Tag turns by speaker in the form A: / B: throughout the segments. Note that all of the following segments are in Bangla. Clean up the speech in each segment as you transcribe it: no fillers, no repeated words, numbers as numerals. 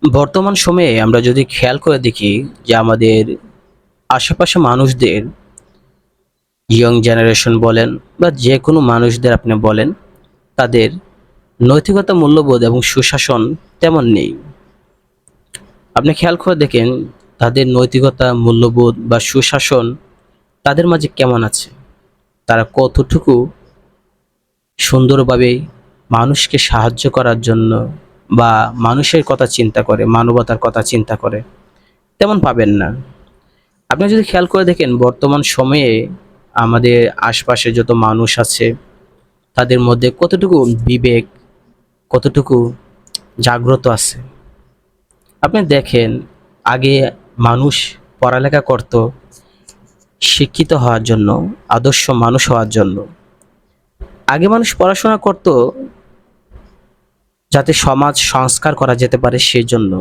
A: বর্তমান সময়ে আমরা যদি খেয়াল করে দেখি যে আমাদের আশেপাশে মানুষদের ইয়ং জেনারেশন বলেন বা যে কোনো মানুষদের আপনি বলেন, তাদের নৈতিকতা, মূল্যবোধ এবং সুশাসন তেমন নেই। আপনি খেয়াল করে দেখেন তাদের নৈতিকতা, মূল্যবোধ বা সুশাসন তাদের মাঝে কেমন আছে। তারা কতটুকু সুন্দরভাবে মানুষকে সাহায্য করার জন্য বা মানুষের কথা চিন্তা করে, মানবতার কথা চিন্তা করে, তেমন পাবেন না। আপনি যদি খেয়াল করে দেখেন বর্তমান সময়ে আমাদের আশপাশে যত মানুষ আছে তাদের মধ্যে কতটুকু বিবেক, কতটুকু জাগ্রত আছে। আপনি দেখেন আগে মানুষ পড়ালেখা করত শিক্ষিত হওয়ার জন্য, আদর্শ মানুষ হওয়ার জন্য। আগে মানুষ পড়াশোনা করত যাতে সমাজ সংস্কার করা যেতে পারে সেই জন্য।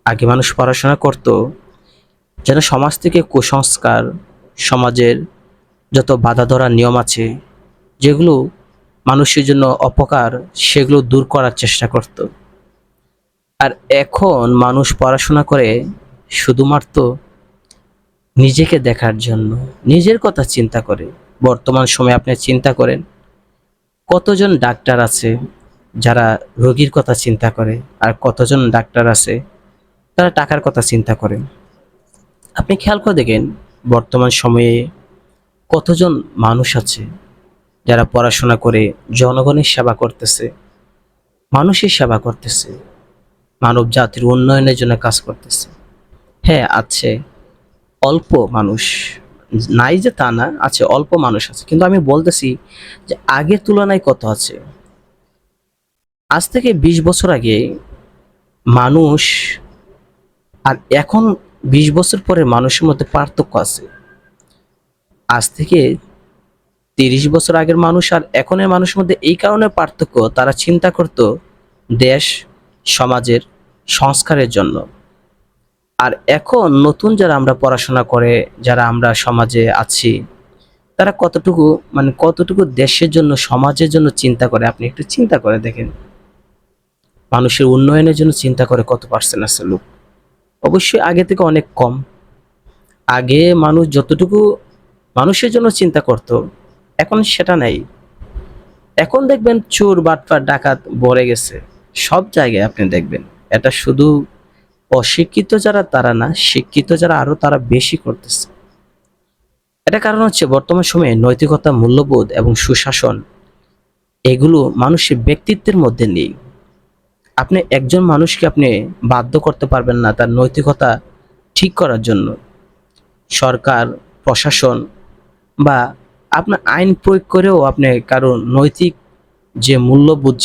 A: আগে মানুষ পড়াশোনা করত যেন সমাজ থেকে কুসংস্কার, সমাজের যত বাধা ধরার নিয়ম আছে যেগুলো মানুষের জন্য অপকার, সেগুলো দূর করার চেষ্টা করত। আর এখন মানুষ পড়াশোনা করে শুধুমাত্র নিজেকে দেখার জন্য, নিজের কথা চিন্তা করে। বর্তমান সময়ে আপনি চিন্তা করেন কতজন ডাক্তার আছে যারা রোগীর কথা চিন্তা করে, আর কতজন ডাক্তার আছে তারা টাকার কথা চিন্তা করে। আপনি খেয়াল করে দেখেন বর্তমান সময়ে কতজন মানুষ আছে যারা পড়াশোনা করে জনগণের সেবা করতেছে, মানুষের সেবা করতেছে, মানব জাতির উন্নয়নের জন্য কাজ করতেছে। হ্যাঁ, আছে অল্প মানুষ, নাই যে তা না, আছে অল্প মানুষ আছে, কিন্তু আমি বলতেছি যে আগের তুলনায় কত আছে। আজ থেকে 20 বছর আগে মানুষ আর এখন 20 বছর পরে মানুষের মধ্যে পার্থক্য আছে। আজ থেকে 30 বছর আগের মানুষ আর এখনের মানুষের মধ্যে এই কারণে পার্থক্য, তারা চিন্তা করত দেশ সমাজের সংস্কারের জন্য। আর এখন নতুন যারা আমরা পড়াশোনা করে, যারা আমরা সমাজে আছি, তারা কতটুকু কতটুকু দেশের জন্য, সমাজের জন্য চিন্তা করে আপনি একটু চিন্তা করে দেখেন। মানুষের উন্নয়নের জন্য চিন্তা করে কত পার্সেন্ট আছে লোক? অবশ্যই আগে থেকে অনেক কম। আগে মানুষ যতটুকু মানুষের জন্য চিন্তা করত, এখন সেটা নাই। এখন দেখবেন চোর, বাটপার, ডাকাত ভরে গেছে সব জায়গায়। আপনি দেখবেন এটা শুধু অশিক্ষিত যারা তারা না, শিক্ষিত যারা আরো তারা বেশি করতেছে। এটা কারণ হচ্ছে বর্তমান সময়ে নৈতিকতা, মূল্যবোধ এবং সুশাসন এগুলো মানুষের ব্যক্তিত্বের মধ্যে নেই। আপনি একজন মানুষকে আপনি বাধ্য করতে পারবেন না তার নৈতিকতা ঠিক করার জন্য। সরকার, প্রশাসন বা আপনার আইন প্রয়োগ করেও আপনি কারো নৈতিক যে মূল্যবোধ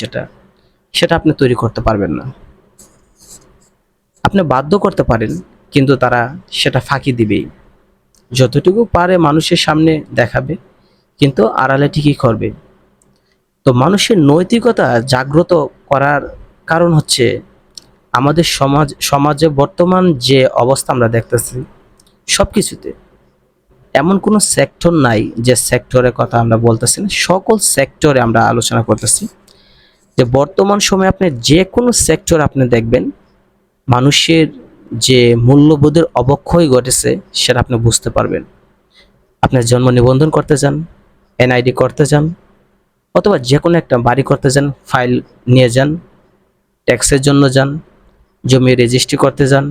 A: সেটা আপনি তৈরি করতে পারবেন না। আপনি বাধ্য করতে পারেন, কিন্তু তারা সেটা ফাঁকি দিবেই। যতটুকু পারে মানুষের সামনে দেখাবে, কিন্তু আড়ালে ঠিকই করবে। তো মানুষের নৈতিকতা জাগ্রত করার কারণ হচ্ছে আমাদের সমাজে বর্তমান যে অবস্থা আমরা দেখতেছি, সবকিছুতে এমন কোনো সেক্টর নাই যে সেক্টরের কথা আমরা বলতেছি না। সকল সেক্টরে আমরা আলোচনা করতেছি যে বর্তমান সময়ে আপনি যে কোনো সেক্টর আপনি দেখবেন মানুষের যে মূল্যবোধের অবক্ষয় ঘটেছে সেটা আপনি বুঝতে পারবেন। আপনি জন্ম নিবন্ধন করতে যান, এনআইডি করতে যান, অথবা যে কোনো একটা বাড়ি করতে যান, ফাইল নিয়ে যান, ট্যাক্সের জন্য যান, জমি রেজিস্ট্রি করতে যান,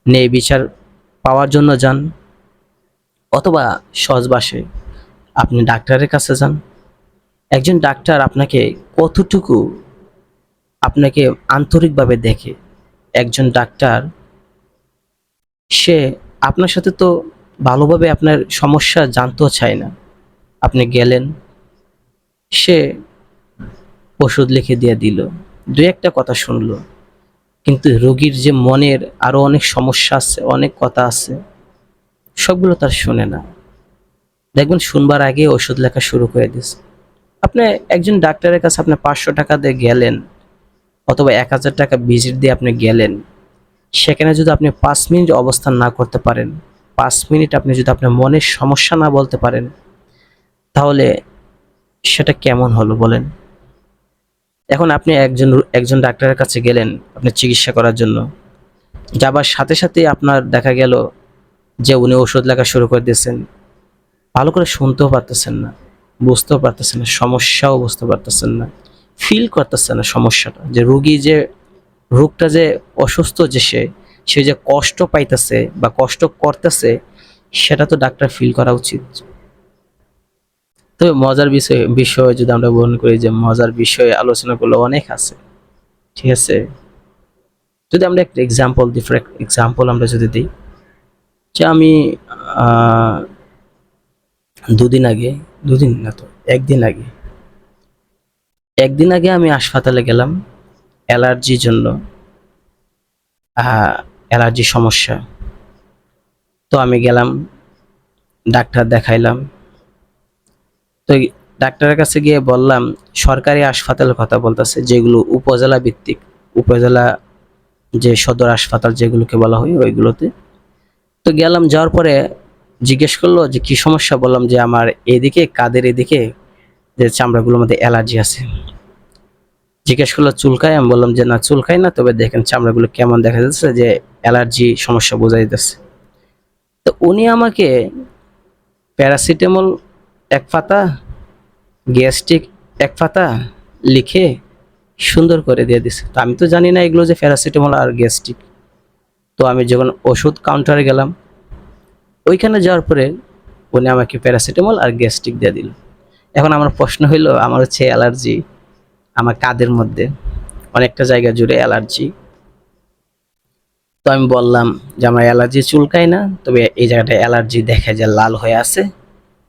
A: ন্যায় বিচার পাওয়ার জন্য যান, অথবা সহজ ভাষায় আপনি ডাক্তারের কাছে যান। একজন ডাক্তার আপনাকে আন্তরিকভাবে দেখে। একজন ডাক্তার সে আপনার সাথে তো ভালোভাবে আপনার সমস্যা জানতেও চায় না। আপনি গেলেন, সে ওষুধ লিখে দিয়ে দিল, দুই একটা কথা শুনলো, কিন্তু রোগীর যে মনের আরো অনেক সমস্যা আছে, অনেক কথা আছে, সবগুলো তার শোনে না। দেখবেন শুনবার আগে ওষুধ লেখা শুরু করে দিয়েছে। আপনি একজন ডাক্তারের কাছে আপনি 500 টাকা দিয়ে গেলেন, অথবা 1000 টাকা ভিজিট দিয়ে আপনি গেলেন, সেখানে যদি আপনি 5 মিনিট অবস্থান না করতে পারেন, 5 মিনিট আপনি যদি আপনার মনের সমস্যা না বলতে পারেন, তাহলে সেটা কেমন হলো বলেন? এখন আপনি একজন একজন ডাক্তারের কাছে গেলেন আপনি চিকিৎসা করার জন্য, যাবার সাথে সাথে আপনার দেখা গেল যে উনি ওষুধ লেখা শুরু করে দিয়েছেন, ভালো করে শুনতেও পারতেছেন না, বুঝতেও পারতেছেন না, সমস্যাও বুঝতে পারতেছেন না, ফিল করতেছেন না সমস্যাটা, যে রোগী যে রোগটা যে অসুস্থ, যে সে যে কষ্ট পাইতেছে বা কষ্ট করতেছে, সেটা তো ডাক্তার ফিল করা উচিত। তো মজার বিষয় বিষয় যদি আমরা বর্ণনা করি, যে মজার বিষয়ে আলোচনা করলে অনেক আছে, ঠিক আছে। যদি আমরা একটা এক্সাম্পল দিই, ফর এক্সাম্পল আমরা যদি দিই, যে আমি আহ, দুদিন আগে, দুদিন না তো একদিন আগে, একদিন আগে আমি হাসপাতালে গেলাম অ্যালার্জির জন্য। অ্যালার্জি সমস্যা। তো আমি গেলাম, ডাক্তার দেখাইলাম। তো ডাক্তারের কাছে গিয়ে বললাম, সরকারি হাসপাতালের কথা বলতেছে, যেগুলো উপজেলা ভিত্তিক, উপজেলা যে সদর হাসপাতাল যেগুলোকে বলা হয় ওইগুলোতে। তো গেলাম, যাওয়ার পরে জিজ্ঞেস করলো যে কি সমস্যা, বললাম যে আমার এদিকে কাঁধের এদিকে যে চামড়াগুলোর মধ্যে অ্যালার্জি আছে। জিজ্ঞেস করলো চুলকায়, আমি বললাম যে না চুলকায় না, তবে দেখেন চামড়াগুলো কেমন দেখা যাচ্ছে, যে অ্যালার্জি সমস্যা বোঝা যাচ্ছে। তো উনি আমাকে প্যারাসিটামল এক পাতা, গ্যাস্ট্রিক এক পাতা লিখে সুন্দর করে দিয়ে দিছে। তো আমি তো জানি না এগুলো যে প্যারাসিটামল আর গ্যাস্ট্রিক। তো আমি যখন ওষুধ কাউন্টারে গেলাম, ওইখানে যাওয়ার পরে উনি আমাকে প্যারাসিটামল আর গ্যাস্ট্রিক দিয়ে দিল। এখন আমার প্রশ্ন হইলো, আমার হচ্ছে অ্যালার্জি, আমার কাঁধের মধ্যে অনেকটা জায়গা জুড়ে অ্যালার্জি। তো আমি বললাম যে আমার অ্যালার্জি চুলকায় না, তবে এই জায়গাটা অ্যালার্জি দেখা যায় লাল হয়ে আছে,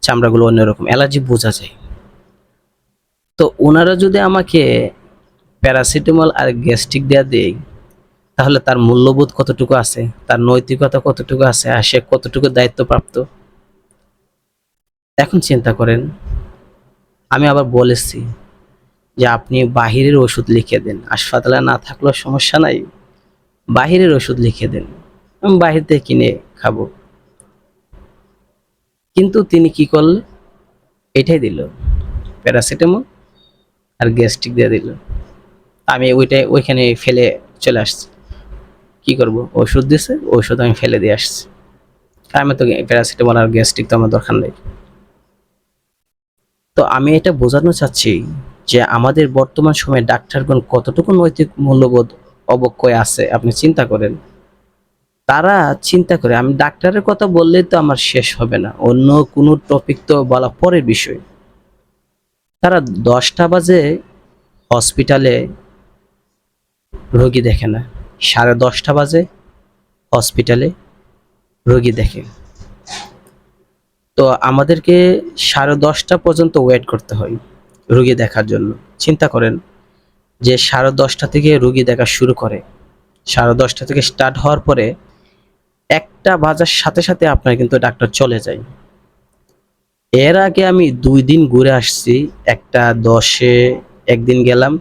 A: চামড়াগুলো অন্যরকম, অ্যালার্জি বোঝা যায়। তো ওনারা যদি আমাকে প্যারাসিটামল আর গ্যাস্ট্রিক দেয়া দেয়, তাহলে তার মূল্যবোধ কতটুকু আছে, তার নৈতিকতা কতটুকু আছে, আর সে কতটুকু দায়িত্বপ্রাপ্ত। এখন চিন্তা করেন, আমি আবার বলেছি যে আপনি বাহিরের ওষুধ লিখে দেন, হাসপাতালে না থাকলেও সমস্যা নাই, বাহিরের ওষুধ লিখে দেন, আমি বাহির থেকে কিনে খাবো। কিন্তু তিনি কি করলেন, এটাই দিল, প্যারাসিটামল আর গ্যাস্ট্রিক দিয়ে দিল। আমি ওইখানে ফেলে চলে আসছি। কি করব, ওষুধ দিছে, ওষুধ আমি ফেলে দিয়ে আসছি। আমি তো প্যারাসিটামল আর গ্যাস্ট্রিক তো আমার দরকার নেই। তো আমি এটা বোঝানো চাচ্ছি যে আমাদের বর্তমান সময়ে ডাক্তারগণ কতটুকু নৈতিক মূল্যবোধ অবক্ষয় আছে আপনি চিন্তা করেন। তারা চিন্তা করে, আমি ডাক্তারের কথা বললেই তো আমার শেষ হবে না, অন্য কোনো টপিক তো বলা পরের বিষয়। তারা 10টা বাজে হসপিটালে রোগী দেখে না, 10:30 বাজে হসপিটালে রোগী দেখে। তো আমাদেরকে 10:30 পর্যন্ত ওয়েট করতে হয় রোগী দেখার জন্য। চিন্তা করেন যে 10:30 থেকে রোগী দেখা শুরু করে, 10:30 থেকে স্টার্ট হওয়ার পরে 1টা বাজার সাথে সাথে আপনার কিন্তু ডাক্তার চলে যায়। এর আগে আমি 2 দিন ঘুরে আসছি, 1টা 10-এ একদিন গেলাম,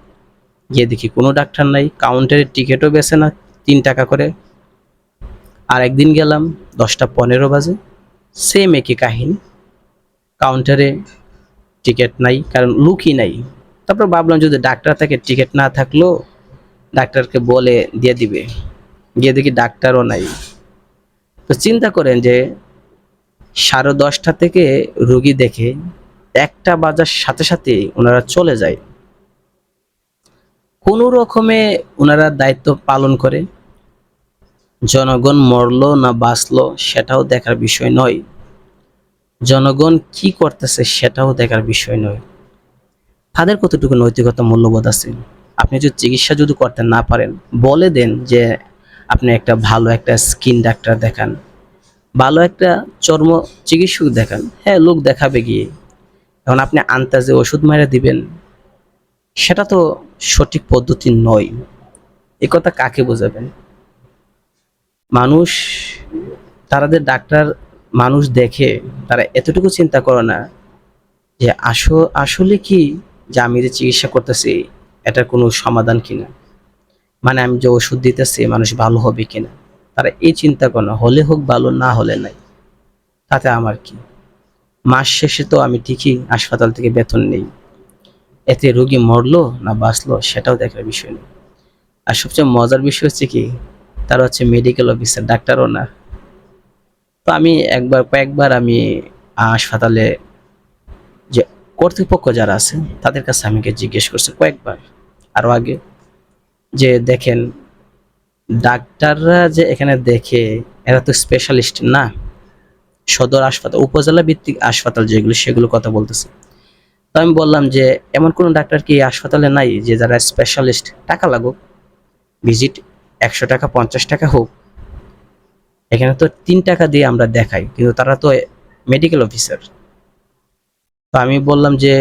A: গিয়ে দেখি কোনো ডাক্তার নাই, কাউন্টারের টিকিটও বেছে না, 3 টাকা করে। আর একদিন গেলাম 10টা 15 বাজে, সেম একই কাহিনী, কাউন্টারে টিকিট নাই, কারণ লুকই নাই। তারপর ভাবলাম যদি ডাক্তার থাকে, টিকিট না থাকলেও ডাক্তারকে বলে দিয়ে দিবে, গিয়ে দেখি ডাক্তারও নাই। তো চিন্তা করেন যে 10:30 থেকে রুগী দেখে 1টা বাজার সাথে সাথে ওনারা চলে যায়। কোনো রকমে ওনারা দায়িত্ব পালন করে, জনগণ মরলো না বাঁচলো সেটাও দেখার বিষয় নয়, জনগণ কি করতেছে সেটাও দেখার বিষয় নয়। তাদের কতটুকু নৈতিকতা মূল্যবোধ আছে। আপনি যদি চিকিৎসা যদি করতে না পারেন, বলে দেন যে আপনি একটা ভালো একটা স্কিন ডাক্তার দেখান, ভালো একটা চর্ম চিকিৎসক দেখান, হ্যাঁ লোক দেখাবে গিয়ে। এখন আপনি আন্তাজে ওষুধ মেরে দিবেন, সেটা তো সঠিক পদ্ধতি নয়। এ কথা কাকে বোঝাবেন? মানুষ, তারা যে ডাক্তার মানুষ দেখে, তারা এতটুকু চিন্তা করে না যে আসলে কি, যে আমি যে চিকিৎসা করতেছি এটার কোনো সমাধান কিনা, মানে আমি যে ওষুধ দিতেছি মানুষ ভালো হবে কিনা। তারা এই চিন্তা করে না, হলে হোক ভালো, না হলে নাই, তাতে আমার কি, মাস শেষে তো আমি ঠিকই হাসপাতাল থেকে বেতন নেই। এতে রোগী মরলো না বাঁচলো সেটাও দেখার বিষয় নেই। আর সবচেয়ে মজার বিষয় হচ্ছে কি, তারা হচ্ছে মেডিকেল অফিসার, ডাক্তারও না। তো আমি কয়েকবার আমি হাসপাতালে যে কর্তৃপক্ষ যারা আছে তাদের কাছে আমাকে জিজ্ঞেস করছে কয়েকবার, আরো আগে, যে দেখেন ডাক্তাররা যে এখানে দেখে এরা তো স্পেশালিস্ট না, সদর হাসপাতাল উপজেলা ভিত্তিক হাসপাতাল যেগুলো সেগুলো কথা বলতেছে। তো আমি বললাম যে এমন কোনো ডাক্তার কি এই হাসপাতালে নাই যে যারা স্পেশালিস্ট, টাকা লাগুক, ভিজিট 100 টাকা 50 টাকা হোক, এখানে তো 3 টাকা দিয়ে আমরা দেখাই, কিন্তু তারা তো মেডিকেল অফিসার। তো আমি বললাম যে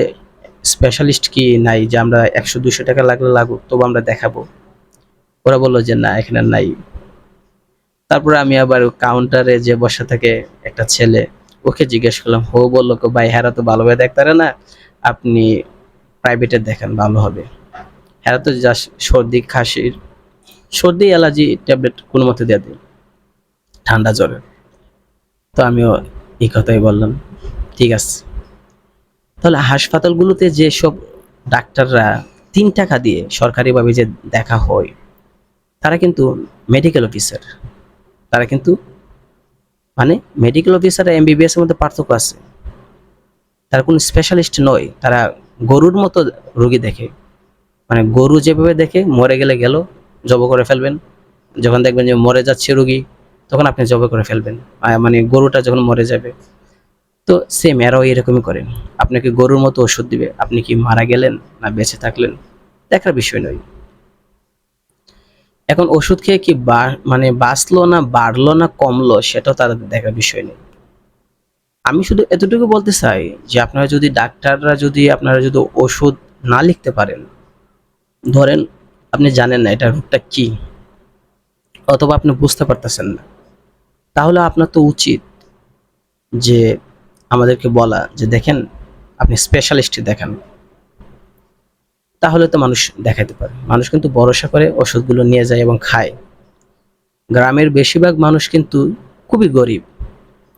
A: স্পেশালিস্ট কি নাই যে আমরা 100-200 টাকা লাগলে লাগুক তবু আমরা দেখাবো? ওরা বললো যে না এখানে নাই। তারপরে আমি আবার কাউন্টারে যে বসে থাকে একটা ছেলে, ওকে জিজ্ঞেস করলাম, ও বললো ভাই হেরা তো ভালোভাবে দেখতারে না, আপনি প্রাইভেটে দেখেন ভালো হবে। হেরা তো জাস্ট সর্দি অ্যালার্জি ট্যাবলেট কোনো মতে দিয়ে দিই, ঠান্ডা জ্বরে। তো আমিও এই কথাই বললাম, ঠিক আছে। তাহলে হাসপাতালগুলোতে যেসব ডাক্তাররা 3 টাকা দিয়ে সরকারিভাবে যে দেখা হয়, তারা কিন্তু মেডিকেল অফিসার। তারা কিন্তু মানে মেডিকেল অফিসার আর এমবিবিএস এর মধ্যে পার্থক্য আছে। তারা কোনো স্পেশালিস্ট নয়, তারা গরুর মতো রোগী দেখে। মানে গরু যেভাবে দেখে, মরে গেলে গেল, জব করে ফেলবেন। যখন দেখবেন যে মরে যাচ্ছে রোগী, তখন আপনি জব করে ফেলবেন। মানে গরুটা যখন মরে যাবে, তো সেম এরাও এরকমই করেন। আপনাকে গরুর মতো ওষুধ দিবে, আপনি কি মারা গেলেন না বেঁচে থাকলেন দেখার বিষয় নয়। এখন ওষুধ খেয়ে কি মানে বাঁচলো না বাড়লো না কমলো সেটাও তাদের দেখার বিষয় নেই। আমি শুধু এতটুকু বলতে চাই যে আপনারা যদি ওষুধ না লিখতে পারেন, ধরেন আপনি জানেন না এটা রোগটা কি, অথবা আপনি বুঝতে পারতেছেন না, তাহলে আপনার তো উচিত যে আমাদেরকে বলা যে দেখেন আপনি স্পেশালিস্ট দেখান। তাহলে তো মানুষ দেখাতে পারে। মানুষ কিন্তু ভরসা করে ওষুধগুলো নিয়ে যায় এবং খায়। গ্রামের বেশিরভাগ মানুষ কিন্তু খুবই গরিব,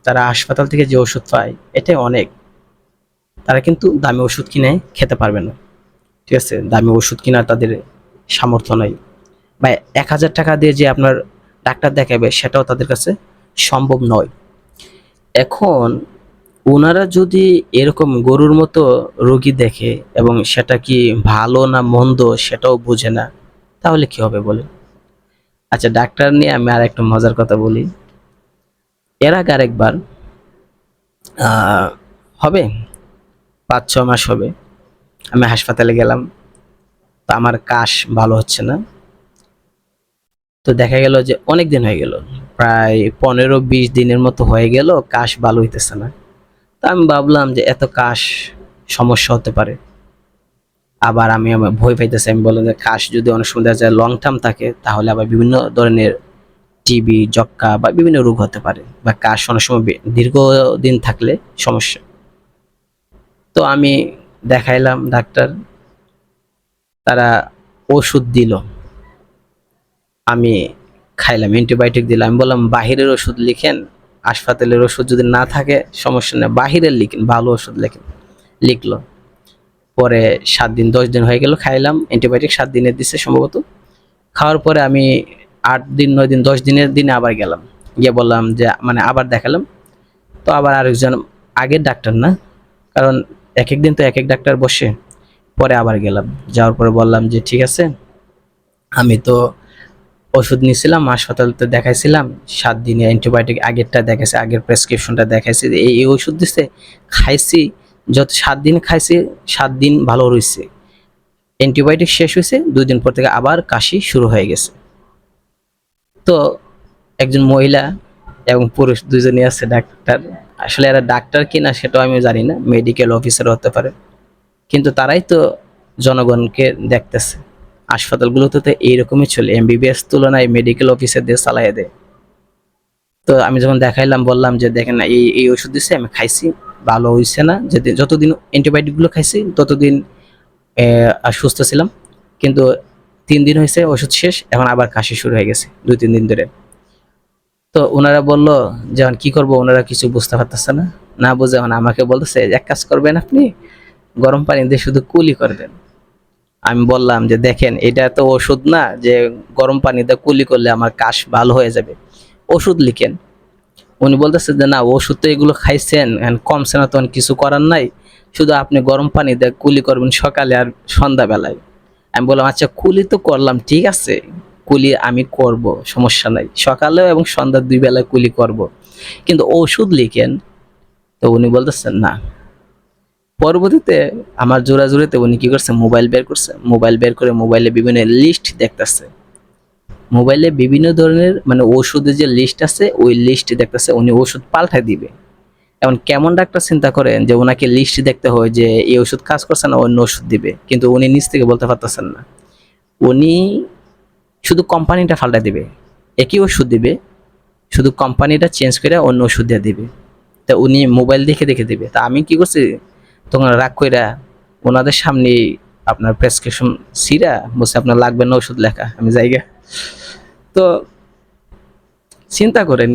A: তারা হাসপাতাল থেকে যে ওষুধ পায় এটাই অনেক। তারা কিন্তু দামি ওষুধ কিনে খেতে পারবে না, ঠিক আছে? দামি ওষুধ কিনা তাদের সামর্থ্য নাই, বা 1000 টাকা দিয়ে যে আপনার ডাক্তার দেখাবে সেটাও তাদের কাছে সম্ভব নয়। এখন ওনারা যদি এরকম গরুর মতো রোগী দেখে এবং সেটা কি ভালো না মন্দ সেটাও বুঝে না, তাহলে কি হবে বলে? আচ্ছা, ডাক্তার নিয়ে আমি আর একটা মজার কথা বলি। এর আগে আরেকবার হবে 5-6 মাস হবে, আমি হাসপাতালে গেলাম। তো আমার কাশ ভালো হচ্ছে না। তো দেখা গেল যে অনেক দিন হয়ে গেল, প্রায় 15-20 দিনের মতো হয়ে গেল, কাশ ভালো হইতেছে না। তা আমি ভাবলাম যে এত কাশ, সমস্যা হতে পারে। আবার আমার ভয় পাইতেছি। আমি বললাম যে কাশ যদি অনেক সময় দেখা যায় লং টার্ম থাকে, তাহলে আবার বিভিন্ন ধরনের টিবি, যক্ষ্মা বা বিভিন্ন রোগ হতে পারে, বা কাশ অনেক সময় দীর্ঘদিন থাকলে সমস্যা। তো আমি দেখাইলাম ডাক্তার, তারা ওষুধ দিল, আমি খাইলাম, অ্যান্টিবায়োটিক দিলাম। আমি বললাম বাহিরের ওষুধ লিখেন, হাসপাতালের ওষুধ যদি না থাকে সমস্যা নেই, বাহিরের লিখেন, ভালো ওষুধ লিখেন। লিখলো। পরে 7 দিন 10 দিন হয়ে গেল, খাইলাম অ্যান্টিবায়োটিক 7 দিনের দিছে সম্ভবত। খাওয়ার পরে আমি 8 দিন 9 দিন 10 দিনের দিনে আবার গেলাম, গিয়ে বললাম যে মানে আবার দেখালাম। তো আবার আরেকজন, আগের ডাক্তার না, কারণ এক এক দিন তো এক এক ডাক্তার বসে। পরে আবার গেলাম, যাওয়ার পরে বললাম যে ঠিক আছে, আমি তো ওষুধ নিয়েছিলাম, হাসপাতালতে দেখাইছিলাম, 7 দিনে অ্যান্টিবায়োটিক আগেরটা দেখাইছে, আগের প্রেসক্রিপশনটা দেখাইছে, এই ওষুধ দিছে, খাইছি। যত 7 দিন খাইছি, 7 দিন ভালো রয়েছে। অ্যান্টিবায়োটিক শেষ হয়েছে, 2 দিন পর থেকে আবার কাশি শুরু হয়ে গেছে। তো একজন মহিলা এবং পুরুষ দুজনই আছে ডাক্তার। আসলে এরা ডাক্তার কিনা সেটাও আমি জানি না, মেডিকেল অফিসার হতে পারে, কিন্তু তারাই তো জনগণকে দেখতেছে। হাসপাতালগুলোতে তো এইরকমই চলে, এমবিবিএস তুলনায় মেডিকেল অফিসারদের চালাইয়া দেয়। তো আমি যখন দেখাইলাম, বললাম যে দেখেন না, এই ওষুধ দিচ্ছে, আমি খাইছি, ভালো হয়েছে না। যতদিন অ্যান্টিবায়োটিকগুলো খাইছি ততদিন সুস্থ ছিলাম, কিন্তু 3 দিন হয়েছে ওষুধ শেষ, এখন আবার কাশি শুরু হয়ে গেছে 2-3 দিন ধরে। তো ওনারা বলল যে এখন কি করবো, ওনারা কিছু বুঝতে পারতেছে না, না বুঝে এখন আমাকে বলতেছে এক কাজ করবেন আপনি, গরম পানি দিয়ে শুধু কুলি করবেন। আমি বললাম যে দেখেন এটা তো ওষুধ না যে গরম পানি দিয়ে কুলি করলে আমার কাশ ভালো হয়ে যাবে, ওষুধ লিখেন। উনি বলতেছে যে না, ওষুধ তো এগুলো খাইছেন কমছে না, তখন কিছু করার নাই, শুধু আপনি গরম পানি দিয়ে কুলি করবেন সকালে আর সন্ধ্যাবেলায়। আমি বললাম আচ্ছা কুলি তো করলাম, ঠিক আছে, কুলি আমি করব, সমস্যা নাই, সকালেও এবং সন্ধ্যা দুই বেলায় কুলি করব, কিন্তু ওষুধ লিখেন। তো উনি বলতেছেন না। পরবর্তীতে আমার জোরাজুরিতে উনি কি করছে, মোবাইল বের করছে, মোবাইল বের করে মোবাইলে বিভিন্ন লিস্ট দেখতেছে, মোবাইলে বিভিন্ন ধরনের মানে ওষুধের যে লিস্ট আছে ওই লিস্ট দেখতেছে, উনি ওষুধ পাল্টায় দিবে। এখন কেমন ডাক্তার চিন্তা করেন যে ওনাকে লিস্ট দেখতে হয় যে এই ওষুধ কাজ করছে না, অন্য ওষুধ দিবে, কিন্তু উনি নিজ থেকে বলতে পারতেছেন না। উনি শুধু কোম্পানিটা পাল্টায় দিবে, একই ওষুধ দিবে, শুধু কোম্পানিটা চেঞ্জ করে অন্য ওষুধ দিয়ে দিবে। তা উনি মোবাইল দেখে দেখে দিবে। তা আমি কি করছি, তখন রাগ কইরা ওনাদের সামনে আপনার প্রেসক্রিপশন সিরা বলছে আপনার লাগবে না ওষুধ লেখা, আমি জায়গা। তো চিন্তা করেন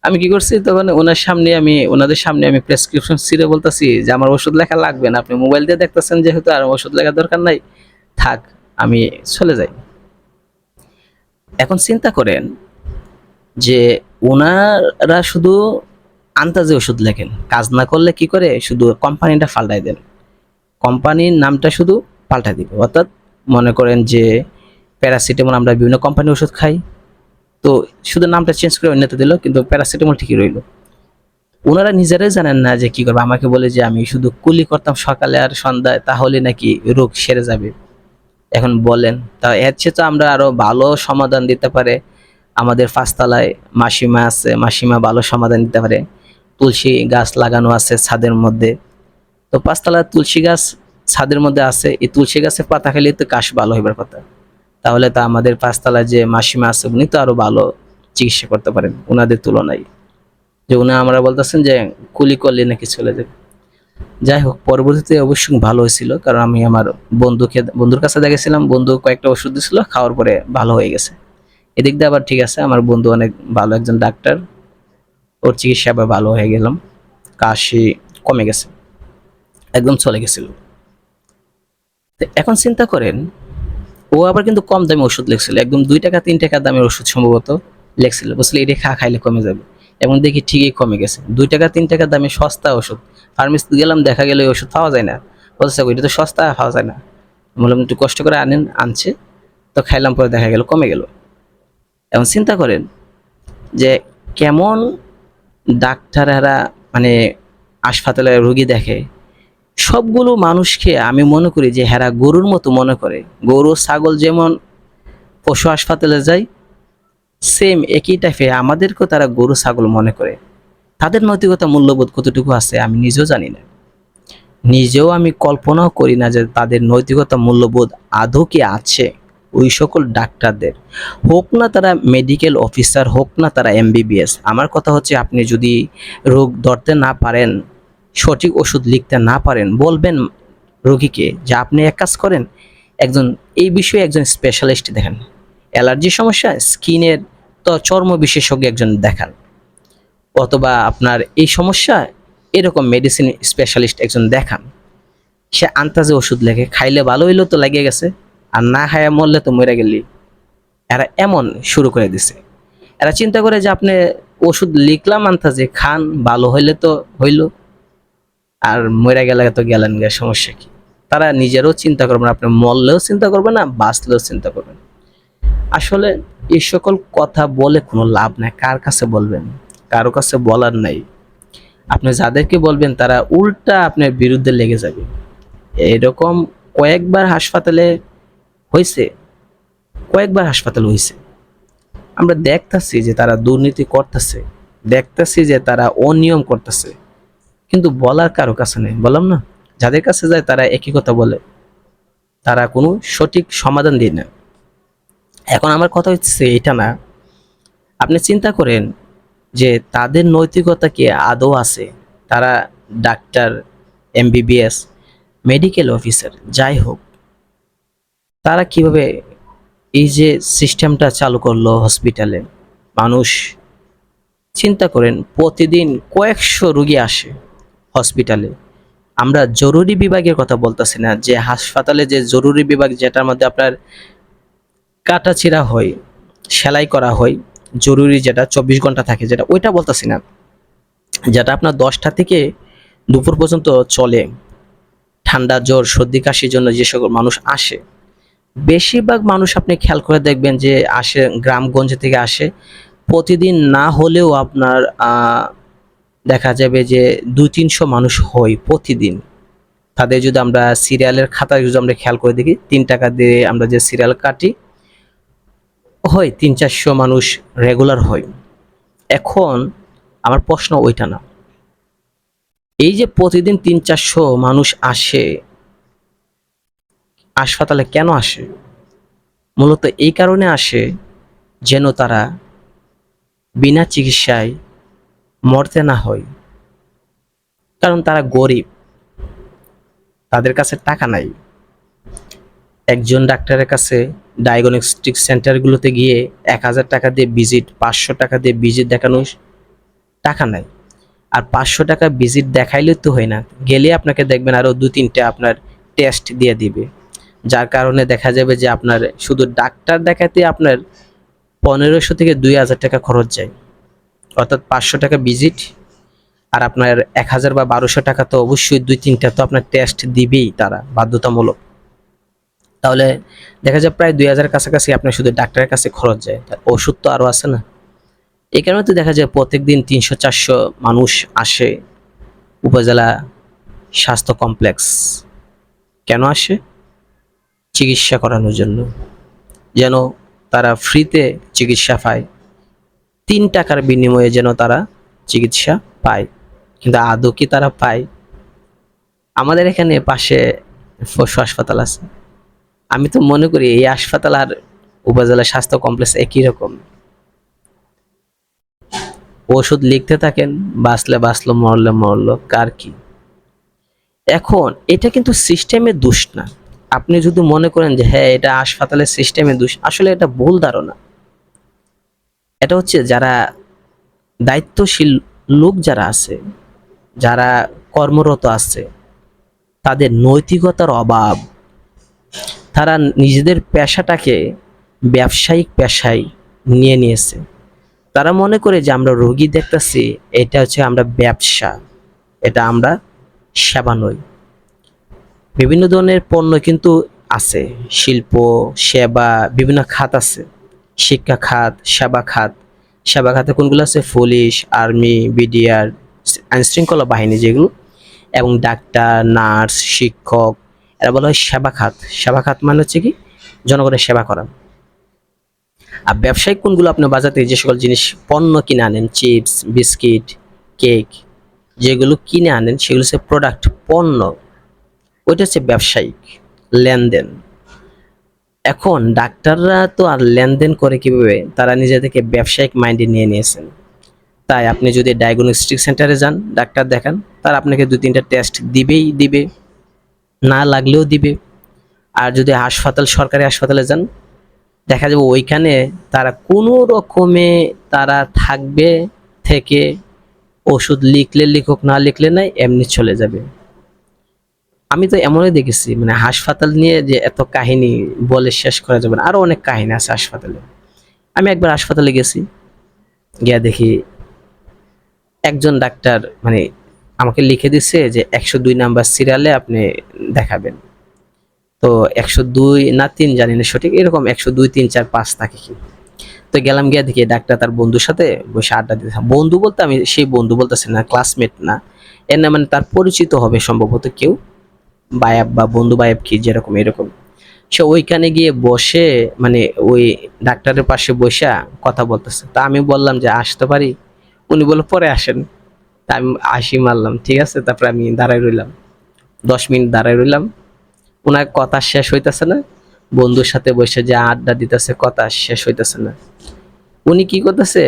A: আমি কি করছি, তখন ওনাদের সামনে আমি প্রেসক্রিপশন ছিঁড়ে বলতেছি যে আমার ওষুধ লেখা লাগবে না, আপনি মোবাইল দিয়ে দেখতেছেন যেহেতু আর ওষুধ লেখার দরকার নাই, থাক, আমি চলে যাই। এখন চিন্তা করেন যে ওনারা শুধু আন্দাজে ওষুধ লেখেন, কাজ না করলে কি করে, শুধু কোম্পানিটা পাল্টাই দেন, কোম্পানির নামটা শুধু পাল্টাই দিবে। অর্থাৎ মনে করেন যে প্যারাসিটামল, আমরা বিভিন্ন কোম্পানির ওষুধ খাই, তো শুধু নামটা চেঞ্জ করে অন্যতে দিল, কিন্তু প্যারাসিটামল ঠিকই রইল। ওনারা নিজেরাই জানেন না যে কি করবে। আমাকে বলে যে আমি শুধু কুলি করতাম সকালে আর সন্ধ্যায়, তাহলে নাকি রোগ সেরে যাবে। এখন বলেন, তা এর চেয়ে তো আমরা আরো ভালো সমাধান দিতে পারে। আমাদের পাঁচতলায় মাসিমা আছে, মাসিমা ভালো সমাধান দিতে পারে। তুলসী গাছ লাগানো আছে ছাদের মধ্যে, তো পাঁচতলায় তুলসী গাছ ছাদের মধ্যে আছে, এই তুলসী গাছের পাতা খেলে তো কাশ ভালো হইবার কথা। তাহলে তো আমাদের পাঁচতলায় যে মাসিমা আছে উনি তো আরো ভালো চিকিৎসা করতে পারেন ওনাদের তুলনায়। যে উনি আমরা বলতেছেন যে কুলি করলে নাকি চলে যাবে। যাই হোক, পরবর্তীতে অবশ্যই ভালো হয়েছিল, কারণ আমি আমার বন্ধুর কাছে দেখেছিলাম, বন্ধু কয়েকটা ওষুধ দিয়েছিল, খাওয়ার পরে ভালো হয়ে গেছে। এদিক দিয়ে আবার ঠিক আছে, আমার বন্ধু অনেক ভালো একজন ডাক্তার, ওর চিকিৎসা আবার ভালো হয়ে গেলাম, কাশি কমে গেছে, একদম চলে গেছিল। তো এখন চিন্তা করেন, ও আবার কিন্তু কম দামে ওষুধ লিখছিল, একদম 2 টাকা 3 টাকা দামের ওষুধ সম্ভবত লিখছিল, বুঝলে এটা খাইলে কমে যাবে, এবং দেখি ঠিকই কমে গেছে। 2 টাকা 3 টাকা দামে সস্তা ওষুধ, ফার্মেসিতে গেলাম, দেখা গেল ওই ওষুধ পাওয়া যায় না, বলছে ওইটা তো সস্তা, পাওয়া যায় না। বললাম একটু কষ্ট করে আনেন, আনছে, তো খাইলাম, পরে দেখা গেল কমে গেল। এখন চিন্তা করেন যে কেমন ডাক্তারেরা মানে হাসপাতালে রোগী দেখে, সবগুলো মানুষকে আমি মনে করি যে হেরা গরুর মতো মনে করে। গরু ছাগল যেমন পশু হাসপাতালে যায়, সেম একই টাইপে আমাদেরকেও তারা গরু ছাগল মনে করে। তাদের নৈতিকতা মূল্যবোধ কতটুকু আছে আমি নিজেও জানি না, নিজেও আমি কল্পনাও করি না যে তাদের নৈতিকতা মূল্যবোধ আদৌ কি আছে। ওই সকল ডাক্তারদের, হোক না তারা মেডিকেল অফিসার, হোক না তারা এমবিবিএস, আমার কথা হচ্ছে আপনি যদি রোগ ধরতে না পারেন, সঠিক ওষুধ লিখতে না পারেন, বলবেন রোগীকে যে আপনি এক কাজ করেন, একজন এই বিষয়ে একজন স্পেশালিস্ট দেখান, অ্যালার্জি সমস্যা, স্কিনের তো চর্ম বিশেষজ্ঞ একজন দেখান, অথবা আপনার এই সমস্যা এরকম মেডিসিন স্পেশালিস্ট একজন দেখান। সে আন্তাজে ওষুধ লেখে, খাইলে ভালো হইলো তো লাগিয়ে গেছে, আর না খাইয়া মরলে তো মরে গেলি। এরা এমন শুরু করে দিছে, এরা চিন্তা করে যে আপনি ওষুধ লিখলাম আন্তাজে, খান, ভালো হইলে তো হইলো, আর মরে গেলে তো গেলেন গে, সমস্যা কি। তারা নিজেরও চিন্তা করবে না, আপনি মরলেও চিন্তা করবে না, বাঁচলেও চিন্তা করবেন। আসলে এই সকল কথা বলে কোনো লাভ নাই, কার কাছে বলবেন, কারো কাছে বলার নাই। আপনি যাদেরকে বলবেন তারা উল্টা আপনার বিরুদ্ধে লেগে যাবে। এরকম কয়েকবার হাসপাতালে হয়েছে, কয়েকবার হাসপাতালে হয়েছে। আমরা দেখতাছি যে তারা দুর্নীতি করতেছে, দেখতাছি যে তারা অনিয়ম করতেছে, কিন্তু বলার কারো কাছে নেই। বললাম না, যাদের কাছে যায় তারা একই কথা বলে, তারা কোনো সঠিক সমাধান দেয় না। এখন আমার কথা হচ্ছে এটা না, আপনি চিন্তা করেন যে তাদের নৈতিকতা কি আদৌ আছে। তারা ডাক্তার, এমবিবিএস, মেডিকেল অফিসার, যাই হোক, তারা কিভাবে এই যে সিস্টেমটা চালু করলো হসপিটালে। মানুষ চিন্তা করেন, প্রতিদিন কয়েকশো রুগী আসে হসপিটালে, আমরা জরুরি বিভাগের কথা বলতেছি না, যে হাসপাতালে যে জরুরি বিভাগ যেটার মধ্যে আপনার কাটাছিড়া হয়, সেলাই করা হয়, জরুরি যেটা 24 ঘন্টা থাকে, যেটা ওইটা বলতেছি না, যেটা আপনার 10টা থেকে দুপুর পর্যন্ত চলে। ঠান্ডা জ্বর সর্দি কাশির জন্য যে সকল মানুষ আসে, বেশিরভাগ মানুষ আপনি খেয়াল করে দেখবেন যে আসে গ্রামগঞ্জ থেকে আসে। প্রতিদিন না হলেও আপনার দেখা যাবে যে 200-300 মানুষ হয় প্রতিদিন। তাদের যদি আমরা সিরিয়ালের খাতা যদি আমরা খেয়াল করে দেখি, 3 টাকা দিয়ে আমরা যে সিরিয়াল কাটি, হয় 300-400 মানুষ রেগুলার হয়। এখন আমার প্রশ্ন ওইটা না, এই যে প্রতিদিন 300-400 মানুষ আসে হাসপাতালে, কেন আসে? মূলত এই কারণে আসে যেন তারা বিনা চিকিৎসায় মরতে না হয়। কারণ তারা গরিব, তাদের কাছে টাকা নাই। একজন ডাক্তারের কাছে ডায়াগনস্টিক সেন্টারগুলোতে গিয়ে 1000 টাকা দিয়ে ভিজিট, 500 টাকা দিয়ে ভিজিট দেখানোর টাকা নাই। আর 500 টাকা ভিজিট দেখাইলেও তো হয় না, গেলে আপনাকে দেখবেন আরও 2-3টা আপনার টেস্ট দিয়ে দিবে, যার কারণে দেখা যাবে যে আপনার শুধু ডাক্তার দেখাতে আপনার 1500 থেকে 2000 টাকা খরচ যায়। অর্থাৎ 500 টাকা ভিজিট, আর আপনার 1000 বা 1200 টাকা তো অবশ্যই 2-3টা তো আপনার টেস্ট দিবেই তারা বাধ্যতামূলক। তাহলে দেখা যায় প্রায় 2000 কাছাকাছি আপনার শুধু ডাক্তারের কাছে খরচ যায়। ওষুধ তো আরও আছে না। এই কারণে তো দেখা যায় প্রত্যেকদিন 300-400 মানুষ আসে উপজেলা স্বাস্থ্য কমপ্লেক্স। কেন আসে? চিকিৎসা করানোর জন্য, যেন তারা ফ্রিতে চিকিৎসা পায়, 3 টাকার বিনিময়ে যেন তারা চিকিৎসা পায়। কিন্তু আদৌ কি তারা পায়? আমাদের এখানে পাশে পশু হাসপাতাল আছে, আমি তো মনে করি এই হাসপাতাল আর উপজেলা স্বাস্থ্য কমপ্লেক্স একই রকম। ওষুধ লিখতে থাকেন, বাঁচলে বাঁচলো, মরলে মরলো, কার কি। এখন এটা কিন্তু সিস্টেমের দোষ না। আপনি যদি মনে করেন যে হ্যাঁ এটা হাসপাতালের সিস্টেমের দোষ, আসলে এটা ভুল ধারণা। এটা হচ্ছে যারা দায়িত্বশীল লোক যারা আছে, যারা কর্মরত আছে, তাদের নৈতিকতার অভাব। তারা নিজেদের পেশাটাকে ব্যবসায়িক পেশায় নিয়ে নিয়েছে। তারা মনে করে যে আমরা রোগী দেখতেছি, এটা হচ্ছে আমরা ব্যবসা, এটা আমরা সেবা নই। বিভিন্ন ধরনের পণ্য কিন্তু আছে, শিল্প, সেবা, বিভিন্ন খাত আছে। শিক্ষা খাত, সেবা খাত। সেবা খাতে কোনগুলো আছে? পুলিশ, আর্মি, বিডিআর, আইন শৃঙ্খলা বাহিনী যেগুলো, এবং ডাক্তার, নার্স, শিক্ষক, এরা বলা হয় সেবা খাত। সেবা খাত মানে হচ্ছে কি জনগণের সেবা করা। আর ব্যবসায়িক কোনগুলো? আপনি বাজার থেকে যে সকল জিনিস পণ্য কিনে আনেন, চিপস, বিস্কিট, কেক, যেগুলো কিনে আনেন সেগুলো হচ্ছে প্রোডাক্ট, পণ্য, ওইটা হচ্ছে ব্যবসায়িক লেনদেন। এখন ডাক্তাররা তো আর লেনদেন করে কিভাবে? তারা নিজেদেরকে ব্যবসায়িক মাইন্ডে নিয়ে নিয়েছেন। তাই আপনি যদি ডায়াগনস্টিক সেন্টারে যান, ডাক্তার দেখান, তারা আপনাকে 2-3টা টেস্ট দিবেই দিবে, না লাগলেও দিবে। আর যদি হাসপাতাল, সরকারি হাসপাতালে যান, দেখা যাবে ওইখানে তারা কোনো রকমে তারা থাকবে, থেকে ওষুধ লিখলে লিখুক, না লিখলে নাই, এমনি চলে যাবে। আমি তো এমনই দেখেছি, মানে হাসপাতাল নিয়ে যে এত কাহিনী বলে শেষ করা যাবে না, আরো অনেক কাহিনী আছে হাসপাতালে। আমি একবার হাসপাতালে গেছি, গিয়া দেখি একজন ডাক্তার মানে আমাকে লিখে দিচ্ছে যে 102 নাম্বার সিরিয়ালে আপনি দেখাবেন। তো 102 না 3 জানি না সঠিক, এরকম 102, 3, 4, 5 থাকে কি। তো গেলাম, গিয়া দেখি ডাক্তার তার বন্ধুর সাথে বসে আড্ডা দিতে। বন্ধু বলতে আমি সেই বন্ধু বলতেছি না, ক্লাসমেট না, এর না মানে তার পরিচিত হবে সম্ভবত কেউ, বায়াব বা বন্ধু বায়াব কি যেরকম এরকম। সে ওইখানে গিয়ে বসে মানে ওই ডাক্তারের পাশে বসে কথা বলতেছে। তা আমি বললাম যে আসতে পারি? উনি বলল পরে আসেন। তা আমি হাসি মারলাম, ঠিক আছে। তারপরে আমি দাঁড়ায় রইলাম, 10 মিনিট দাঁড়ায় রইলাম। ওনার কথা শেষ হইতেছে না, বন্ধুর সাথে বসে যে আড্ডা দিতেছে, কথা শেষ হইতেছে না। উনি কি করতেছে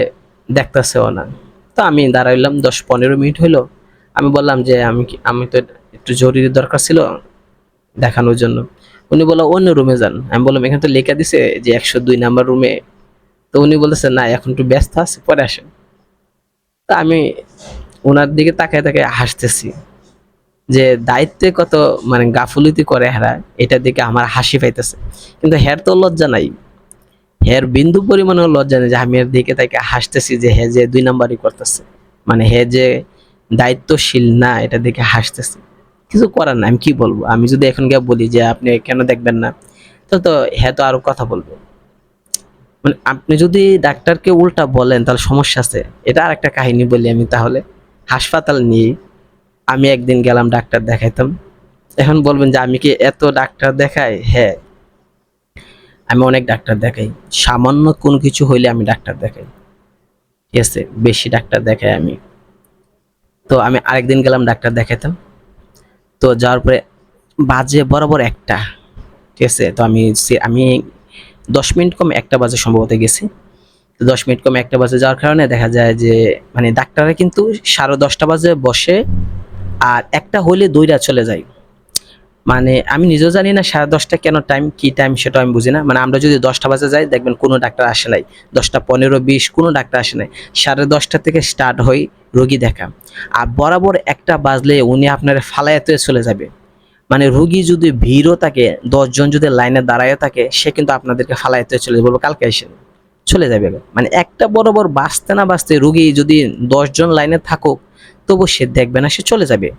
A: দেখতেছেও না। তো আমি দাঁড়াইলাম, 10-15 মিনিট হইলো। আমি বললাম যে আমি তো একটু জরুরি দরকার ছিল দেখানোর জন্য। উনি বলল অন্য রুমে যান। আমি বললাম এখানে তো লেখা দিছে যে 102 নাম্বার রুমে। তো উনি বলেছে না, এখন একটু ব্যস্ত আছে, পরে আসেন। তা আমি ওনার দিকে তাকায় তাকায় হাসতেছি। যে দায়িত্বে কত মানে গাফুলতি করে হেরা, এটা দেখে আমার হাসি পাইতেছে। কিন্তু হের তো লজ্জা নাই, হের বিন্দু পরিমাণেও লজ্জা নেই যে আমি এর দিকে তাকে হাসতেছি যে হে যে 2 নাম্বারই করতেছে, মানে হে যে দায়িত্বশীল না এটা দেখে হাসতেছে। কিছু করার না, আমি কি বলবো? আমি যদি এখন গিয়ে বলি যে আপনি কেন দেখবেন না, তো হ্যাঁ তো আরো কথা বলবো। মানে আপনি যদি ডাক্তারকে উল্টা বলেন তাহলে সমস্যা আছে। এটা আর একটা কাহিনী বলি আমি তাহলে। হাসপাতাল নিয়ে আমি একদিন গেলাম ডাক্তার দেখাইতাম। এখন বলবেন যে আমি কি এত ডাক্তার দেখাই? হ্যাঁ, আমি অনেক ডাক্তার দেখাই। সামান্য কোনো কিছু হইলে আমি ডাক্তার দেখাই, ঠিক আছে? বেশি ডাক্তার দেখাই আমি। তো আমি আরেকদিন গেলাম ডাক্তার দেখাইতাম। তো যাওয়ার পরে বাজে বরাবর একটা, ঠিক আছে? তো আমি 10 মিনিট কম একটা বাজে সম্ভবত গেছি। তো 10 মিনিট কম একটা বাজে যাওয়ার কারণে দেখা যায় যে মানে ডাক্তাররা কিন্তু 10:30 বাজে বসে, আর একটা হইলে দুইটা চলে যায়। মানে আমি নিজেও জানি না 10:30 কেন টাইম, কি টাইম সেটা আমি বুঝি না। মানে আমরা যদি 10টা বাজে যাই দেখবেন কোনো ডাক্তার আসে নাই, 10টা 15 20 কোনো ডাক্তার আসে নাই। 10:30 থেকে স্টার্ট হয় রোগী দেখা। আর বরাবর একটা বাজলে উনি আপনার ফালাইতে চলে যাবে। মানে রোগী যদি ভিড়ও থাকে, 10 জন যদি লাইনে দাঁড়ায় থাকে, সে কিন্তু আপনাদেরকে ফালাইতে চলে যাবে, বলবো কালকে এসে চলে যাবে। মানে একটা বরাবর বাঁচতে না বাঁচতে রোগী যদি 10 জন লাইনে থাকুক তবু সে দেখবে না, সে চলে যাবে।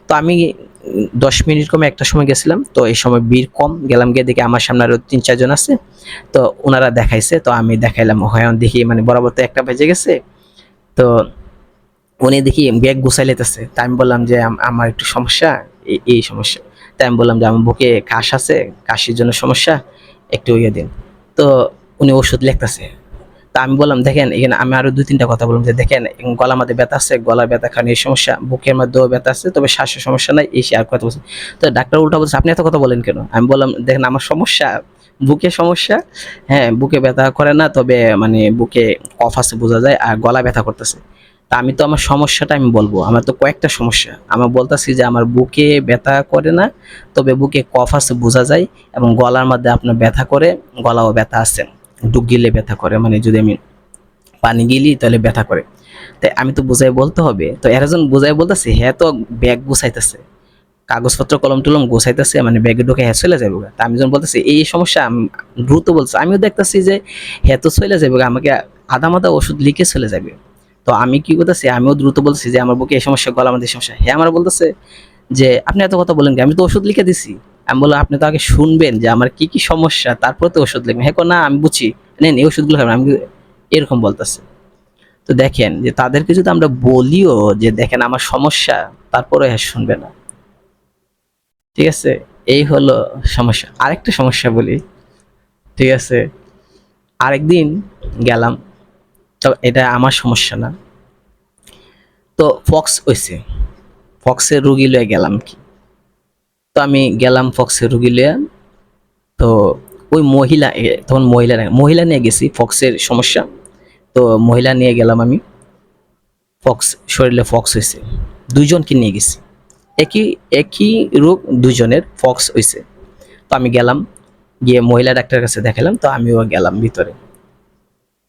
A: তো আমি 10 মিনিট কমে একটা সময় গেছিলাম, তো এই সময় ভিড় কম, গেলাম গিয়ে দেখি আমার সামনে আরো 3 4 জন আছে। তো ওনারা দেখাইছে, তো আমি দেখাইলাম, হয় দেখি মানে বরাবর তো একটা বেজে গেছে। তো উনি দেখি ব্যাগ গুছাই লেতেছে, তাই আমি বললাম যে আমার একটু সমস্যা, এই সমস্যা। তাই আমি বললাম যে আমার বুকে কাশ আছে, কাশির জন্য সমস্যা, একটু ইয়ে দিন। তো উনি ওষুধ লিখতেছে। তা আমি বললাম দেখেন এখানে আমি আরো 2 3টা কথা বললাম যে দেখেন গলার মধ্যে ব্যথা আছে, গলার ব্যথা কারণে এই সমস্যা, বুকের মধ্যেও ব্যথা আছে, তবে শ্বাসের সমস্যা নাই, এই আর কথা বলছে। তো ডাক্তার উল্টা বলছে আপনি এত কথা বলেন কেন? আমি বললাম দেখেন আমার সমস্যা বুকে সমস্যা, হ্যাঁ বুকে ব্যথা করে না, তবে মানে বুকে কফ আছে বোঝা যায়, আর গলা ব্যথা করতেছে। তা আমি তো আমার সমস্যাটা আমি বলবো, আমার তো কয়েকটা সমস্যা, আমার বলতেছি যে আমার বুকে ব্যথা করে না, তবে বুকে কফ আছে বোঝা যায়, এবং গলার মধ্যে আপনার ব্যথা করে, গলাও ব্যথা আছে, ডুব গিলে ব্যথা করে, মানে যদি আমি পানি গিলি তাহলে ব্যথা করে। তাই আমি তো বুঝাই বলতে হবে। তো এরাজন বুঝাই বলতেছে, হ্যাঁ তো ব্যাগ গুছাইতেছে, কাগজপত্র কলম টলম গোছাইতেছে, মানে ব্যাগে ঢুকে হ্যাঁ চলে যাবে। তা আমি যখন বলতেছি এই সমস্যা, দ্রুত বলছে, আমিও দেখতেছি যে হ্যাঁ তো চলে যাবে, আমাকে আধা মাদা ওষুধ লিখে চলে যাবে। তো আমি কি করতেছি, আমিও দ্রুত বলছি যে আমার বুকে এই সমস্যা, গলা আমাদের সমস্যা। হ্যাঁ আমার বলতেছে যে আপনি এত কথা বলেন কি, আমি তো ওষুধ লিখে দিছি। আমি বললাম আপনি তো আগে শুনবেন যে আমার কি কি সমস্যা, তারপর তো ওষুধ লিখবেন। হ্যাঁ না আমি বুঝি, নেন এই ওষুধগুলো খাবেন, আমি এরকম বলতেছে। তো দেখেন যে তাদেরকে যদি আমরা বলিও যে দেখেন আমার সমস্যা, তারপরে হ্যাঁ শুনবে না, ঠিক আছে? এই হলো সমস্যা। আরেকটা সমস্যা বলি, ঠিক আছে? আরেকদিন গেলাম, তো এটা আমার সমস্যা না, তো ফক্স হইছে, ফক্সের রুগী লয়ে গেলাম কি। তো আমি গেলাম ফক্সের রুগী লয়ে। তো ওই মহিলা তখন মহিলা নিয়ে গেছি, ফক্সের সমস্যা। তো মহিলা নিয়ে গেলাম আমি, ফক্স শরীরে ফক্স হয়েছে, 2জনকে নিয়ে গেছি, একই একই রোগ, 2জনের ফক্স হয়েছে। তো আমি গেলাম, গিয়ে মহিলা ডাক্তারের কাছে দেখালাম, তো আমিও গেলাম ভিতরে।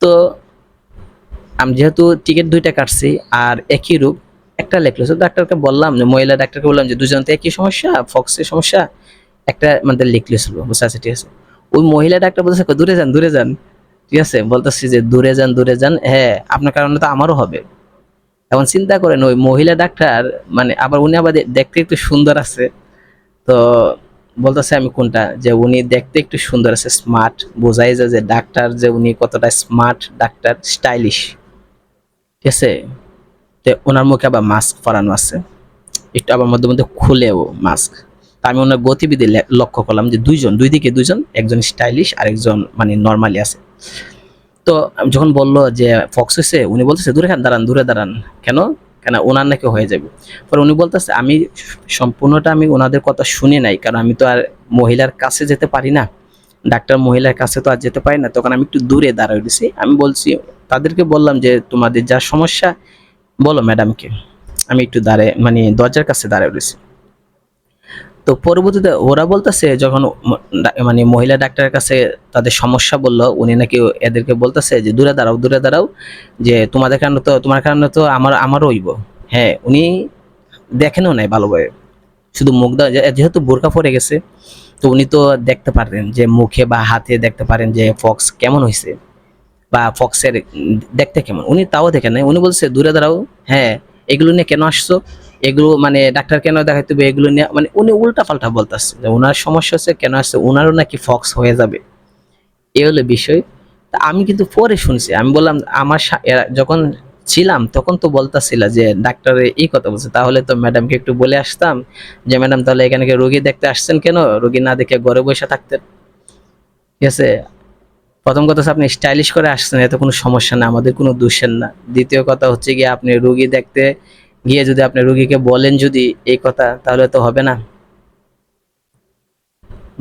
A: তো আমি যেহেতু টিকিট 2টা কাটছি আর একই রোগ, একটা লেখলো, তো ডাক্তারকে বললাম, যে মহিলা ডাক্তারকে বললাম যে 2জন তো একই সমস্যা, ফক্সের সমস্যা, একটা মানে লিখলে ছিল, বুঝতে আছে, ঠিক আছে? ওই মহিলা ডাক্তার বলতেছে দূরে যান দূরে যান, ঠিক আছে? বলতেছি যে দূরে যান দূরে যান, হ্যাঁ আপনার কারণে তো আমারও হবে। এখন চিন্তা করেন ওই মহিলা ডাক্তার, মানে আবার উনি আবার দেখতে একটু সুন্দর আছে। তো বলতেছে আমি কোনটা, যে উনি দেখতে একটু সুন্দর আছে, স্মার্ট, বোঝাই যায় যে ডাক্তার, যে উনি কতটা স্মার্ট ডাক্তার, স্টাইলিশ, ঠিক আছে? তো ওনার মুখে আবার মাস্ক পরানো আছে, একটু আবার মধ্যে মধ্যে খুলেও মাস্ক। তা আমি ওনার গতিবিধি লক্ষ্য করলাম যে 2জন, 2 দিকে 2জন, একজন স্টাইলিশ আর একজন মানে নর্মালি আছে। তো যখন বললো যে ফক্স হয়েছে, উনি বলতেছে দূরে খান, দাঁড়ান দূরে দাঁড়ান। কেন? কেন ওনার নাকি হয়ে যাবে। পরে উনি বলতেছে আমি সম্পূর্ণটা আমি ওনাদের কথা শুনি নাই, কারণ আমি তো আর মহিলার কাছে যেতে পারি না, ডাক্তার মহিলার কাছে তো আর যেতে পারি না, তখন আমি একটু দূরে দাঁড়ায় দিছি। আমি বলছি, তাদেরকে বললাম যে তোমাদের যা সমস্যা বলো ম্যাডামকে। আমি একটু দাঁড়ায় মানে দরজার কাছে দাঁড়ায় রয়েছি। তো পরবর্তীতে ওরা বলতেছে যখন মানে মহিলা ডাক্তারের কাছে তাদের সমস্যা বললো, উনি নাকি এদেরকে বলতেছে যে দূরে দাঁড়াও দূরে দাঁড়াও, যে তোমার কারণে তো আমারও হইব। হ্যাঁ উনি দেখেনও নাই ভালোভাবে, শুধু মুখ দেওয়া, যেহেতু বোরকা পরে গেছে, তো উনি তো দেখতে পারেন যে মুখে বা হাতে দেখতে পারেন যে ফক্স কেমন হয়েছে বা ফক্সের দেখতে কেমন। উনি তাও দেখেন নাই, উনি বলছে দূরে দাঁড়াও, হ্যাঁ এগুলো নিয়ে কেন আসছো, এগুলো মানে ডাক্তার কেন দেখাইতে হবে এগুলো নিয়ে, মানে উনি উল্টা পাল্টা বলতেছে যে ওনার সমস্যা হচ্ছে কেন আসছে, ওনারও নাকি ফক্স হয়ে যাবে, এ হলো বিষয়। তা আমি কিন্তু পরে শুনছি, আমি বললাম আমার যখন ছিলাম তখন তো বলতাছিল যে ডাক্তারে এই কথা বলছে, তাহলে তো ম্যাডামকে একটু বলে আসতাম যে ম্যাডাম তাহলে এখানে কি রোগী দেখতে আসছেন কেন, রোগী না দেখে ঘরে বসে থাকতেন। ঠিক আছে, প্রথম কথা হচ্ছে আপনি স্টাইলিশ করে আসছেন, এতে কোনো সমস্যা না, আমাদের কোনো দোষের না। দ্বিতীয় কথা হচ্ছে গিয়ে আপনি রোগী দেখতে গিয়ে যদি আপনি রোগীকে বলেন যদি এই কথা, তাহলে তো হবে না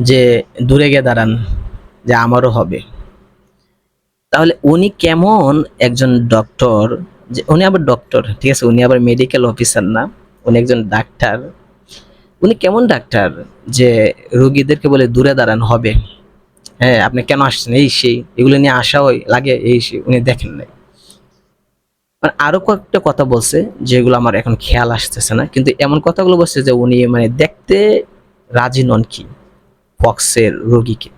A: যে দূরে গিয়ে দাঁড়ান, যে আমারও হবে। তাহলে উনি কেমন একজন ডক্টর, যে উনি আবার ডক্টর, ঠিক আছে, উনি আবার মেডিকেল অফিসার না, উনি একজন ডাক্তার। উনি কেমন ডাক্তার যে রোগীদেরকে বলে দূরে দাঁড়ান হবে, হ্যাঁ আপনি কেন আসছেন এই সেই, এগুলো নিয়ে আসা হয় লাগে এই সেই, উনি দেখেন নাই। মানে আরো কয়েকটা কথা বলছে যেগুলো আমার এখন খেয়াল আসতেছে না, কিন্তু এমন কথাগুলো বলছে যে উনি মানে দেখতে রাজি নন কি পক্সের রোগীকে।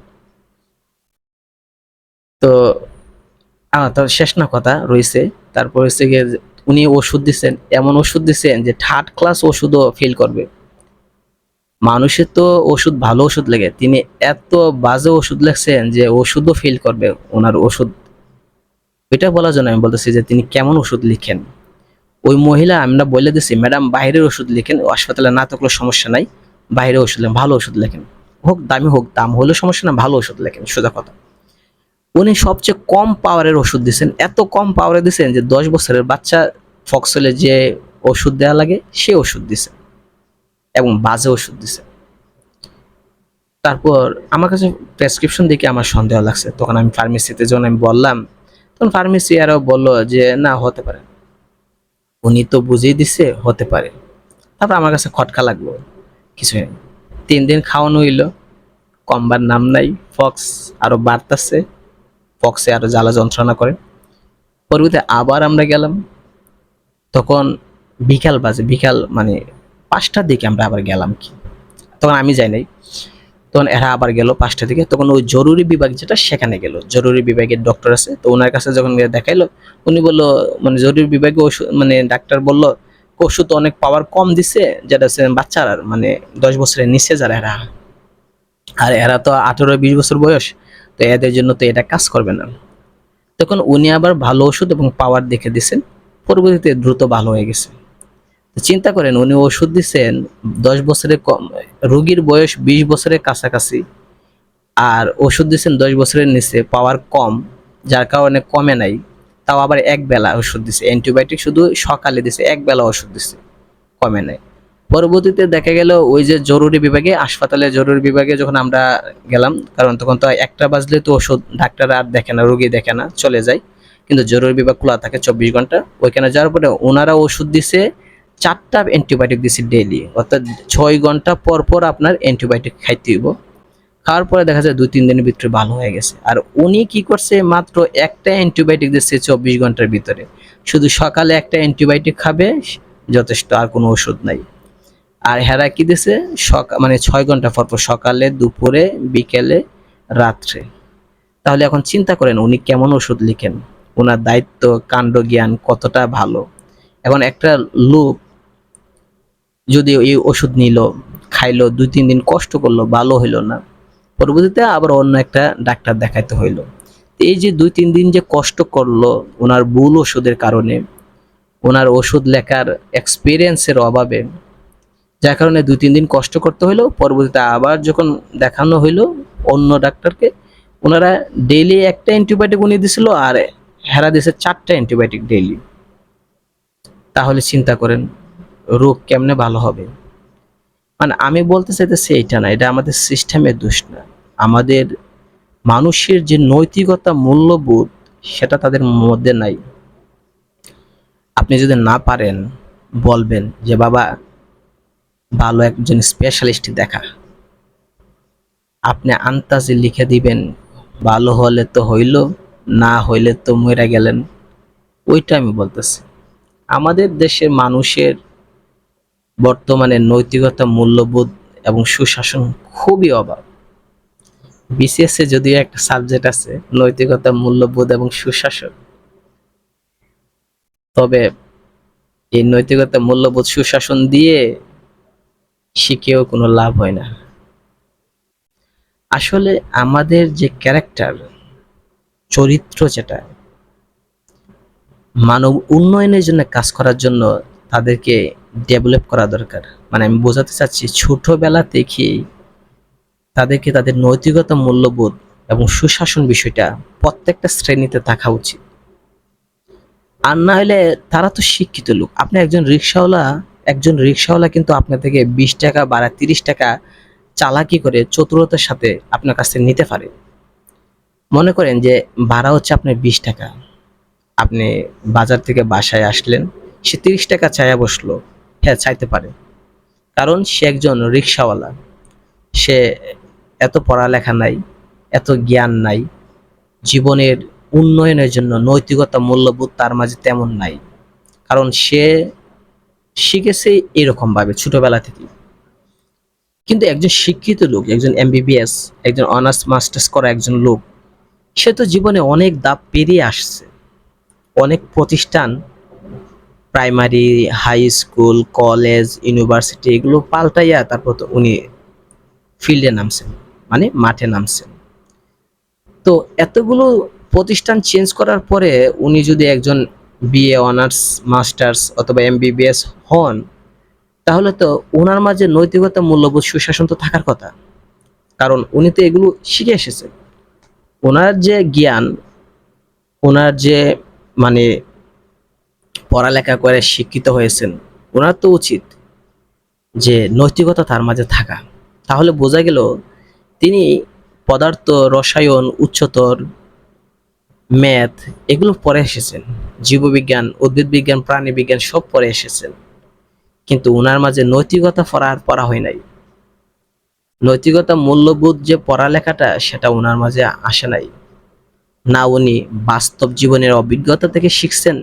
A: তো তার শেষ না কথা রয়েছে, তারপর হচ্ছে গিয়ে যে উনি ওষুধ দিচ্ছেন, এমন ওষুধ দিচ্ছেন যে থার্ড ক্লাস ওষুধও ফেল করবে। মানুষের তো ওষুধ ভালো ওষুধ লেগে, তিনি এত বাজে ওষুধ লেখছেন যে ওষুধও ফেল করবে ওনার ওষুধ। এটা বলার জন্য আমি বলতেছি যে তিনি কেমন ওষুধ লিখেন। ওই মহিলা আমরা বলে দিছি ম্যাডাম বাইরের ওষুধ লিখেন, হাসপাতালে না থাকলেও সমস্যা নাই, বাইরে ওষুধ লেখেন, ভালো ওষুধ লেখেন, হোক দামি হোক, দাম হলেও সমস্যা না, ভালো ওষুধ লেখেন, সোজা কথা। উনি সবচেয়ে কম পাওয়ারের ওষুধ দিচ্ছেন, এত কম পাওয়ারে দিচ্ছেন যে 10 বছরের বাচ্চা ফক্সলে যে ওষুধ দেওয়া লাগে সে ওষুধ দিছে, এবং বাজে ওষুধ দিছে। তারপর আমার কাছে প্রেসক্রিপশন দেখে আমার সন্দেহ লাগছে, তখন আমি ফার্মেসিতে যখন আমি বললাম, তখন ফার্মেসি আরও বললো যে না হতে পারে, উনি তো বুঝিয়ে দিছে হতে পারে। তারপর আমার কাছে খটকা লাগলো, কিছু নেই। 3 দিন খাওয়ানো হইলো, কমবার নাম নাই, ফক্স আরো বাড়তাছে, ফক্সে আরো জ্বালা যন্ত্রণা করে। পরবর্তীতে আবার আমরা গেলাম, তখন বিকাল বাজে, বিকাল মানে 5টার দিকে আমরা আবার গেলাম কি, তখন আমি যাই নাই, তখন এরা আবার গেল 5টার দিকে, তখন ওই জরুরি বিভাগ যেটা সেখানে গেল, জরুরি বিভাগের ডক্টর আছে, তো ওনার কাছে যখন দেখাইলো, উনি বললো মানে জরুরি বিভাগে ওষুধ মানে ডাক্তার বললো ওষুধ অনেক পাওয়ার কম দিছে, যেটা হচ্ছে বাচ্চারা মানে 10 বছরের নিচে যারা এরা, আর এরা তো 18-20 বছর বয়স, তো এদের জন্য তো এটা কাজ করবে না। তখন উনি আবার ভালো ওষুধ এবং পাওয়ার দেখে দিছেন, পরবর্তীতে দ্রুত ভালো হয়ে গেছে। তো চিন্তা করেন উনি ওষুধ দিচ্ছেন 10 বছরের কম, রোগীর বয়স 20 বছরের কাছাকাছি, আর ওষুধ দিচ্ছেন 10 বছরের নিচে, পাওয়ার কম, যার কারণে কমে নাই। তাও আবার এক বেলা ওষুধ দিছে, অ্যান্টিবায়োটিক শুধু সকালে দিছে, এক বেলা ওষুধ দিছে, কমে নাই। পরবর্তীতে দেখা গেল ওই যে জরুরি বিভাগে, হাসপাতালে জরুরি বিভাগে যখন আমরা গেলাম, কারণ তখন তো 1টা বাজলে তো ওষুধ ডাক্তার আর দেখে না, রোগী দেখে না, চলে যায়, কিন্তু জরুরি বিভাগ খোলা থাকে 24 ঘন্টা। ওইখানে যাওয়ার পরে ওনারা ওষুধ দিছে, 4টা অ্যান্টিবায়োটিক দিছে ডেইলি, অর্থাৎ 6 ঘন্টা পর পর আপনার অ্যান্টিবায়োটিক খাইতে হইব। খাওয়ার পরে দেখা যায় 2-3 দিনের ভিতরে ভালো হয়ে গেছে। আর উনি কি করছে, মাত্র একটা অ্যান্টিবায়োটিক দিচ্ছে 24 ঘন্টার ভিতরে, শুধু সকালে একটা অ্যান্টিবায়োটিক খাবে, যথেষ্ট, আর কোনো ওষুধ নাই। আর হেরা কি দিছে, মানে 6 ঘন্টা পর পর, সকালে, দুপুরে, বিকেলে, রাত্রে। তাহলে এখন চিন্তা করেন উনি কেমন ওষুধ লিখেন, ওনার দায়িত্ব কাণ্ড জ্ঞান কতটা ভালো। এখন একটা লোক যদি এই ওষুধ নিল, খাইলো, 2-3 দিন কষ্ট করলো, ভালো হইলো না, পরবর্তীতে আবার অন্য একটা ডাক্তার দেখাইতে হইলো। এই যে 2-3 দিন যে কষ্ট করলো ওনার ভুল ওষুধের কারণে, ওনার ওষুধ লেখার এক্সপিরিয়েন্সের অভাবে, যার কারণে 2-3 দিন কষ্ট করতে হইলো, পরবর্তীতে আবার যখন দেখানো হইলো অন্য ডাক্তারকে, ওনারা ডেইলি একটা অ্যান্টিবায়োটিক উনি দিছিল, আর হেরা দিছে 4টা অ্যান্টিবায়োটিক ডেইলি। তাহলে চিন্তা করেন রোগ কেমনে ভালো হবে। মানে আমি বলতে চাইতেছি এইটা না, এটা আমাদের সিস্টেমের দোষ না, আমাদের মানুষের যে নৈতিকতা মূল্যবোধ সেটা তাদের মধ্যে নাই। আপনি যদি না পারেন বলবেন যে বাবা ভালো একজন স্পেশালিস্ট দেখা, আপনি আন্তাজে লিখে দিবেন, ভালো হলে তো হইল, না হইলে তো মরে গেলেন। ওইটা আমি বলতেছি, আমাদের দেশের মানুষের বর্তমানে নৈতিকতা, মূল্যবোধ এবং সুশাসন খুবই অভাব। বিসিএস এ যদিও একটা সাবজেক্ট আছে নৈতিকতা, মূল্যবোধ এবং সুশাসন, তবে এই নৈতিকতা, মূল্যবোধ, সুশাসন দিয়ে শিখেও কোনো লাভ হয় না। আসলে আমাদের যে ক্যারেক্টার, চরিত্র, যেটা মানব উন্নয়নের জন্য কাজ করার জন্য তাদেরকে ডেভেলপ করা দরকার। মানে আমি বোঝাতে চাচ্ছি, ছোটবেলা থেকেই তাদেরকে তাদের নৈতিকতা, মূল্যবোধ এবং সুশাসন বিষয়টা প্রত্যেকটা শ্রেণীতে থাকা উচিত। আর না হলে তারা তো শিক্ষিত লোক। আপনি একজন রিক্সাওয়ালা কিন্তু আপনার থেকে 20 টাকা বা 30 টাকা চালাকি করে চতুরতার সাথে আপনার কাছ থেকে নিতে পারে। মনে করেন যে ভাড়া হচ্ছে আপনার 20 টাকা, আপনি বাজার থেকে বাসায় আসলেন, সে 30 টাকা চাইয়া বসলো। হ্যাঁ, চাইতে পারে, কারণ সে একজন রিক্সাওয়ালা। সে এত পড়ালেখা নাই, এত জ্ঞান নাই, জীবনের উন্নয়নের জন্য নৈতিকতা, মূল্যবোধ তার মাঝে তেমন নাই, কারণ সে শিখেছে এরকম ভাবে ছোটবেলা থেকে। কিন্তু একজন শিক্ষিত লোক, একজন এমবিবিএস, একজন অনার্স মাস্টার্স করা একজন লোক, সে তো জীবনে অনেক ধাপ পেরিয়ে আসছে। অনেক প্রতিষ্ঠান, primary, high school, college, university, এগুলো পাল্টাইয়া তারপর তো উনি ফিল্ডে নামছেন, মানে মাঠে নামছেন। তো এতগুলো প্রতিষ্ঠান চেঞ্জ করার পরে উনি যদি একজন বিএ, অনার্স, মাস্টার্স অথবা এমবিবিএস হন, তাহলে তো ওনার মাঝে নৈতিকতা, মূল্যবোধ, সুশাসন তো থাকার কথা, কারণ উনি তো এগুলো শিখে এসেছেন। ওনার যে জ্ঞান, ওনার যে মানে পড়ালেখা করে শিক্ষিত হয়েছেন, ওনার তো উচিত যে নৈতিকতা তার মাঝে থাকা। তাহলে বোঝা গেল তিনি পদার্থ, রসায়ন, উচ্চতর, ম্যাথ এগুলো পড়ে এসেছেন, জীববিজ্ঞান, উদ্ভিদ বিজ্ঞান, প্রাণী বিজ্ঞান সব পড়ে এসেছেন, কিন্তু ওনার মাঝে নৈতিকতা পড়া হয় নাই। নৈতিকতা, মূল্যবোধ যে পড়ালেখাটা, সেটা ওনার মাঝে আসে নাই। না উনি বাস্তব জীবনের অভিজ্ঞতা থেকে শিখছেন,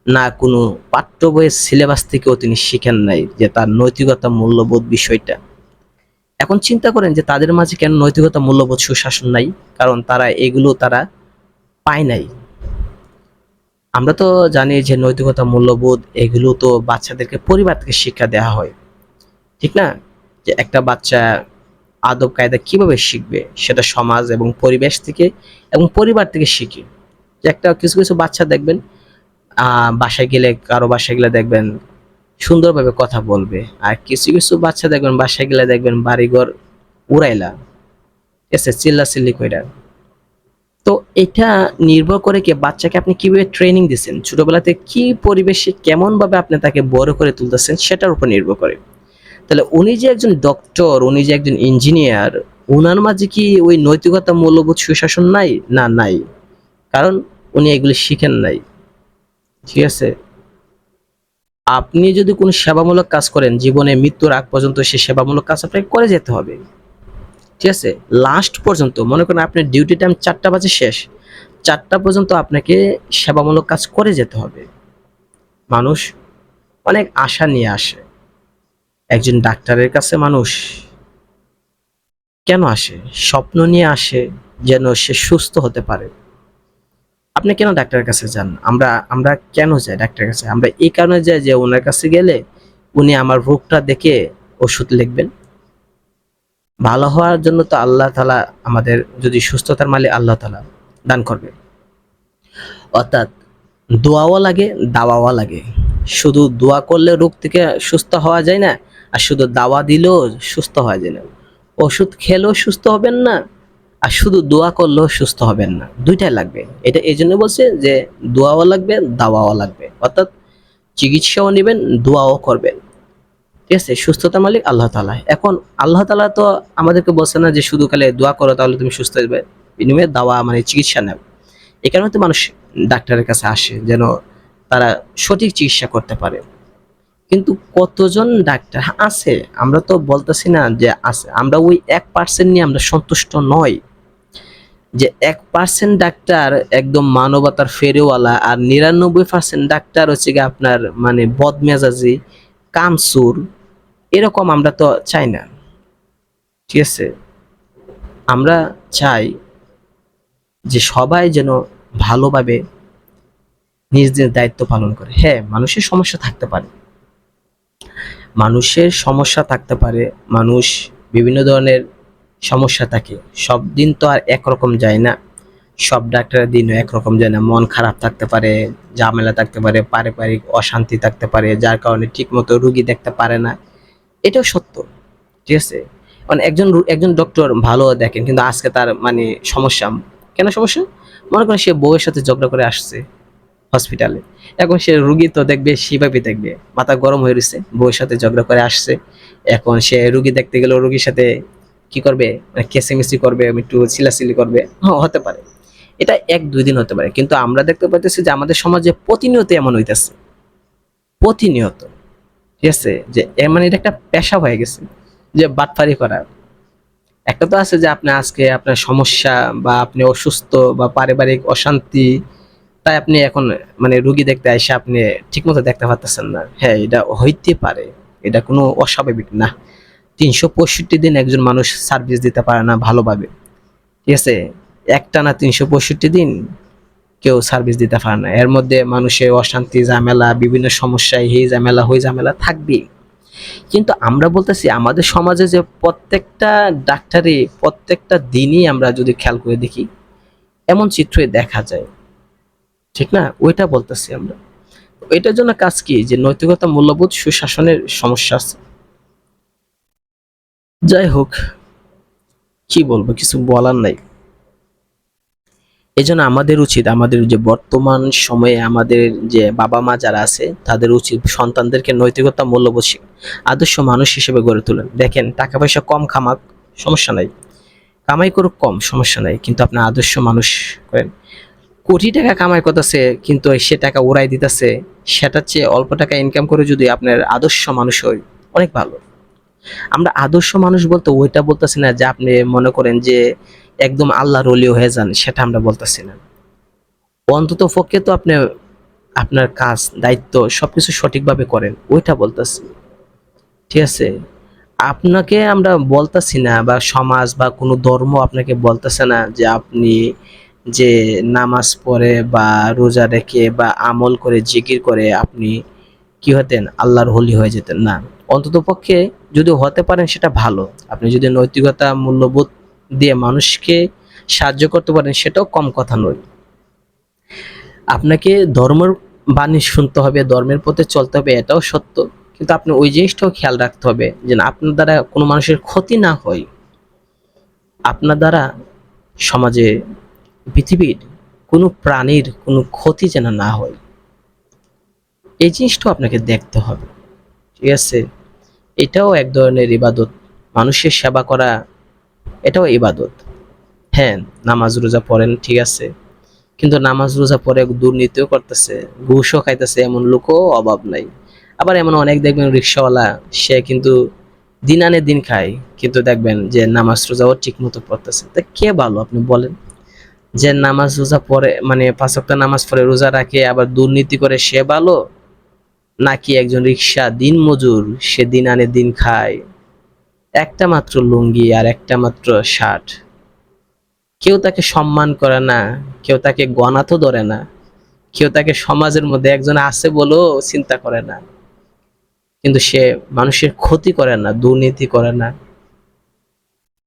A: না কোনো পাঠ্য বইয়ের সিলেবাস থেকেও তিনি শিখেন নাই যে তার নৈতিকতা, মূল্যবোধ বিষয়টা। এখন চিন্তা করেন যে তাদের মাঝে কেন নৈতিকতা, মূল্যবোধ, সুশাসন নাই? কারণ তারা পায় নাই। আমরা তো জানি যে নৈতিকতা, মূল্যবোধ এগুলো তো বাচ্চাদেরকে পরিবার থেকে শিক্ষা দেওয়া হয়, ঠিক না? যে একটা বাচ্চা আদব কায়দা কিভাবে শিখবে, সেটা সমাজ এবং পরিবেশ থেকে এবং পরিবার থেকে শিখে। যে একটা কিছু কিছু বাচ্চা দেখবেন, কারো বাসায় গেলে দেখবেন সুন্দরভাবে কথা বলবে, আর কিছু কিছু বাচ্চা দেখবেন বাসায় গেলে দেখবেন বাড়িঘর উড়াইলা, এসে চিল্লাচিল্লি কইরা। তো এটা নির্ভর করে কি বাচ্চাকে আপনি কিভাবে ট্রেনিং দিচ্ছেন, ছোটবেলাতে কি পরিবেশে কেমন ভাবে আপনি তাকে বড় করে তুলতেছেন সেটার উপর নির্ভর করে। তাহলে উনি যে একজন ডক্টর, উনি যে একজন ইঞ্জিনিয়ার, উনার মাঝে কি ওই নৈতিকতা, মূল্যবোধ, সুশাসন নাই? না, নাই, কারণ উনি এগুলি শিখেন নাই। ঠিক আছে? আপনি যদি কোনো সেবামূলক কাজ করেন, জীবনে মৃত্যুর আগ পর্যন্ত সে সেবামূলক কাজ আপনাকে করে যেতে হবে। ঠিক আছে? লাস্ট পর্যন্ত মনে করেন আপনার ডিউটি টাইম 4টা বাজে শেষ, 4টা পর্যন্ত আপনাকে সেবামূলক কাজ করে যেতে হবে। মানুষ অনেক আশা নিয়ে আসে একজন ডাক্তারের কাছে। মানুষ কেন আসে? স্বপ্ন নিয়ে আসে যেন সে সুস্থ হতে পারে। আপনি কেন ডাক্তারের কাছে যান? আমরা আমরা কেন যাই ডাক্তারের কাছে? আমরা এই কারণে যাই যে ওনার কাছে গেলে উনি আমার রোগটা দেখে ওষুধ লিখবেন। ভালো হওয়ার জন্য তো আল্লাহ তাআলা আমাদের, যদি সুস্থতার মালিক আল্লাহ তাআলা দান করবে। অর্থাৎ দোয়াও লাগে, দাওয়াও লাগে। শুধু দোয়া করলে রোগ থেকে সুস্থ হওয়া যায় না, আর শুধু দাওয়া দিলেও সুস্থ হওয়া যায় না। ওষুধ খেলেও সুস্থ হবেন না, আর শুধু দোয়া করলেও সুস্থ হবেন না। ২টাই লাগবে। এটা এজন্য বলছে যে দোয়াও লাগবে, দাওয়াও লাগবে। অর্থাৎ চিকিৎসাও নিবেন, দোয়াও করবেন। ঠিক আছে? সুস্থতার মালিক আল্লাহ তাআলা। এখন আল্লাহ তাআলা তো আমাদেরকে বলছে না যে শুধু খালি দোয়া করো তাহলে তুমি সুস্থ হয়ে যাবে। বিনিময়ে দাওয়া মানে চিকিৎসা নাও। এই কারণে তো মানুষ ডাক্তারের কাছে আসে, যেন তারা সঠিক চিকিৎসা করতে পারে। কিন্তু কতজন ডাক্তার আছে? আমরা তো বলতেছি না যে আছে। আমরা ওই 1% নিয়ে আমরা সন্তুষ্ট নই। যে 1% ডাক্তার একদম মানবতার ফেরিওয়ালা, আর 99% ডাক্তার হচ্ছে গিয়ে আপনার মানে বদমেজাজি, কামসুর, এরকম আমরা তো চাই না, ঠিক আছে? আমরা চাই যে সবাই যেন ভালোভাবে নিজেদের দায়িত্ব পালন করে। হ্যাঁ, মানুষের সমস্যা থাকতে পারে, মানুষের সমস্যা থাকতে পারে, মানুষ বিভিন্ন ধরনের সমস্যা থাকে। সব দিন তো আর একরকম যায় না, সব ডাক্তারের দিনও একরকম যায় না। মন খারাপ থাকতে পারে, ঝামেলা থাকতে পারে, পারিবারিক অশান্তি থাকতে পারে, যার কারণে ঠিকমতো রুগী দেখতে পারে না। এটাও সত্য, ঠিক আছে? মানে একজন ডক্টর ভালো দেখেন, কিন্তু আজকে তার মানে সমস্যা। কেন সমস্যা? মনে করেন সে বউয়ের সাথে ঝগড়া করে আসছে হসপিটালে। এখন সে রুগী তো দেখবে, সেভাবে দেখবে, মাথা গরম হয়ে রয়েছে, বউয়ের সাথে ঝগড়া করে আসছে। এখন সে রুগী দেখতে গেলেও রুগীর সাথে কি করবে, মানে কেসেমেসি করবে, একটু চিলাচিলি করবে। হ্যাঁ, হতে পারে, এটা ১-২ দিন হতে পারে, কিন্তু আমরা দেখতে পাইতেছি যে আমাদের সমাজে প্রতিনিয়ত এমন হইতেছে, প্রতিনিয়ত, ঠিক আছে? যে মানে এটা একটা পেশা হয়ে গেছে, যে বাটপারি করা। একটা তো আছে যে আপনি আজকে আপনার সমস্যা বা আপনি অসুস্থ বা পারিবারিক অশান্তি, তাই আপনি এখন মানে রুগী দেখতে এসে আপনি ঠিকমতো দেখতে পারতেছেন না। হ্যাঁ, এটা হইতে পারে, এটা কোনো অস্বাভাবিক না। ৩৬৫ দিন একজন মানুষ সার্ভিস দিতে পারে না ভালোভাবে, ঠিক আছে? একটানা ৩৬৫ দিন কেউ সার্ভিস দিতে পারে না। এর মধ্যে মানুষের অশান্তি, ঝামেলা, বিভিন্ন সমস্যায় এই ঝামেলা ওই ঝামেলা থাকবেই। কিন্তু আমরা বলতেছি আমাদের সমাজে যে প্রত্যেকটা ডাক্তারই প্রত্যেকটা দিনই আমরা যদি খেয়াল করে দেখি, এমন চিত্রই দেখা যায়, ঠিক না? ওইটা বলতেছি আমরা। এটার জন্য কাজ কি, যে নৈতিকতা, মূল্যবোধ, সুশাসনের সমস্যা আছে। যাই হোক, কি বলবো, কিছু বলার নাই। এই জন্য আমাদের উচিত, আমাদের যে বর্তমান সময়ে আমাদের যে বাবা মা যারা আছে তাদের উচিত সন্তানদেরকে নৈতিকতা, মূল্যবোধ, আদর্শ মানুষ হিসেবে গড়ে তোলেন। দেখেন, টাকা পয়সা কম খামাক, সমস্যা নাই, কামাই করুক কম, সমস্যা নাই, কিন্তু আপনার আদর্শ মানুষ করেন। কোটি টাকা কামাই করতেছে কিন্তু সে টাকা উড়াই দিতেছে, সেটার চেয়ে অল্প টাকা ইনকাম করে যদি আপনার আদর্শ মানুষ হয়, অনেক ভালো। আমরা আদর্শ মানুষ বলতে ওইটা বলতেছি না যে আপনি মনে করেন যে একদম আল্লাহর ওলি হয়ে যান, সেটা আমরা বলতেছি না। অন্তত পক্ষে তো আপনি আপনার কাজ, দায়িত্ব সবকিছু সঠিকভাবে করেন, ওইটা বলতেছি, ঠিক আছে? আপনাকে আমরা বলতেছি না, বা সমাজ বা কোনো ধর্ম আপনাকে বলতেছে না যে আপনি যে নামাজ পড়ে বা রোজা রেখে বা আমল করে জিকির করে আপনি কি হতেন, আল্লাহর হলি হয়ে যেতেন না। অন্তত পক্ষে যদি হতে পারেন সেটা ভালো। আপনি যদি নৈতিকতা, মূল্যবোধ দিয়ে মানুষকে সাহায্য করতে পারেন, সেটাও কম কথা নয়। আপনাকে ধর্মের বাণী শুনতে হবে, ধর্মের পথে চলতে হবে, এটাও সত্য। কিন্তু আপনি ওই জিনিসটাও খেয়াল রাখতে হবে যে না, আপনার দ্বারা কোনো মানুষের ক্ষতি না হয়, আপনার দ্বারা সমাজে, পৃথিবীর কোনো প্রাণীর কোনো ক্ষতি যেন না হয়, এই জিনিসটাও আপনাকে দেখতে হবে, ঠিক আছে? এটাও এক ধরনের ইবাদত। মানুষের সেবা করা, এটাও ইবাদত। হ্যাঁ, নামাজ রোজা পড়েন, ঠিক আছে, কিন্তু নামাজ রোজা পরে দুর্নীতিও করতেছে, ঘুষও খাইতেছে, এমন লোকও অভাব নাই। আবার এমন অনেক দেখবেন রিক্সাওয়ালা, সে কিন্তু দিন আনে দিন খায়, কিন্তু দেখবেন যে নামাজ রোজাও ঠিক মতো পড়তেছে। তা কে ভালো আপনি বলেন? যে নামাজ রোজা পড়ে, মানে ৫ ওয়াক্ত নামাজ পড়ে রোজা রাখে আবার দুর্নীতি করে, সে ভালো? নাকি একজন রিক্সা দিন মজুর, সে দিন আনে দিন খায়, একটা মাত্র লুঙ্গি আর একটা মাত্র শার্ট, কেউ তাকে সম্মান করে না, কেউ তাকে গণাতো ধরে না, কেউ তাকে সমাজের মধ্যে একজন আছে বলেও চিন্তা করে না, কিন্তু সে মানুষের ক্ষতি করে না, দুর্নীতি করে না,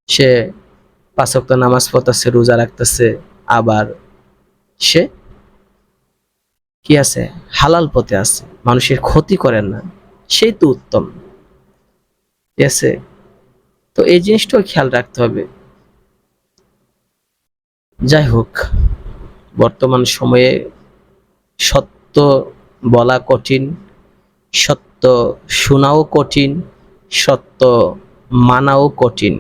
A: সে ৫ ওয়াক্ত নামাজ পড়তেছে, রোজা রাখতেছে, আবার সে কি আছে, হালাল পথে আছে, মানুষের ক্ষতি করেন না, সেই তো উত্তম, ঠিক আছে? তো এই জিনিসটাও খেয়াল রাখতে হবে। যাই হোক, বর্তমান সময়ে সত্য বলা কঠিন, সত্য শোনাও কঠিন, সত্য মানাও কঠিন।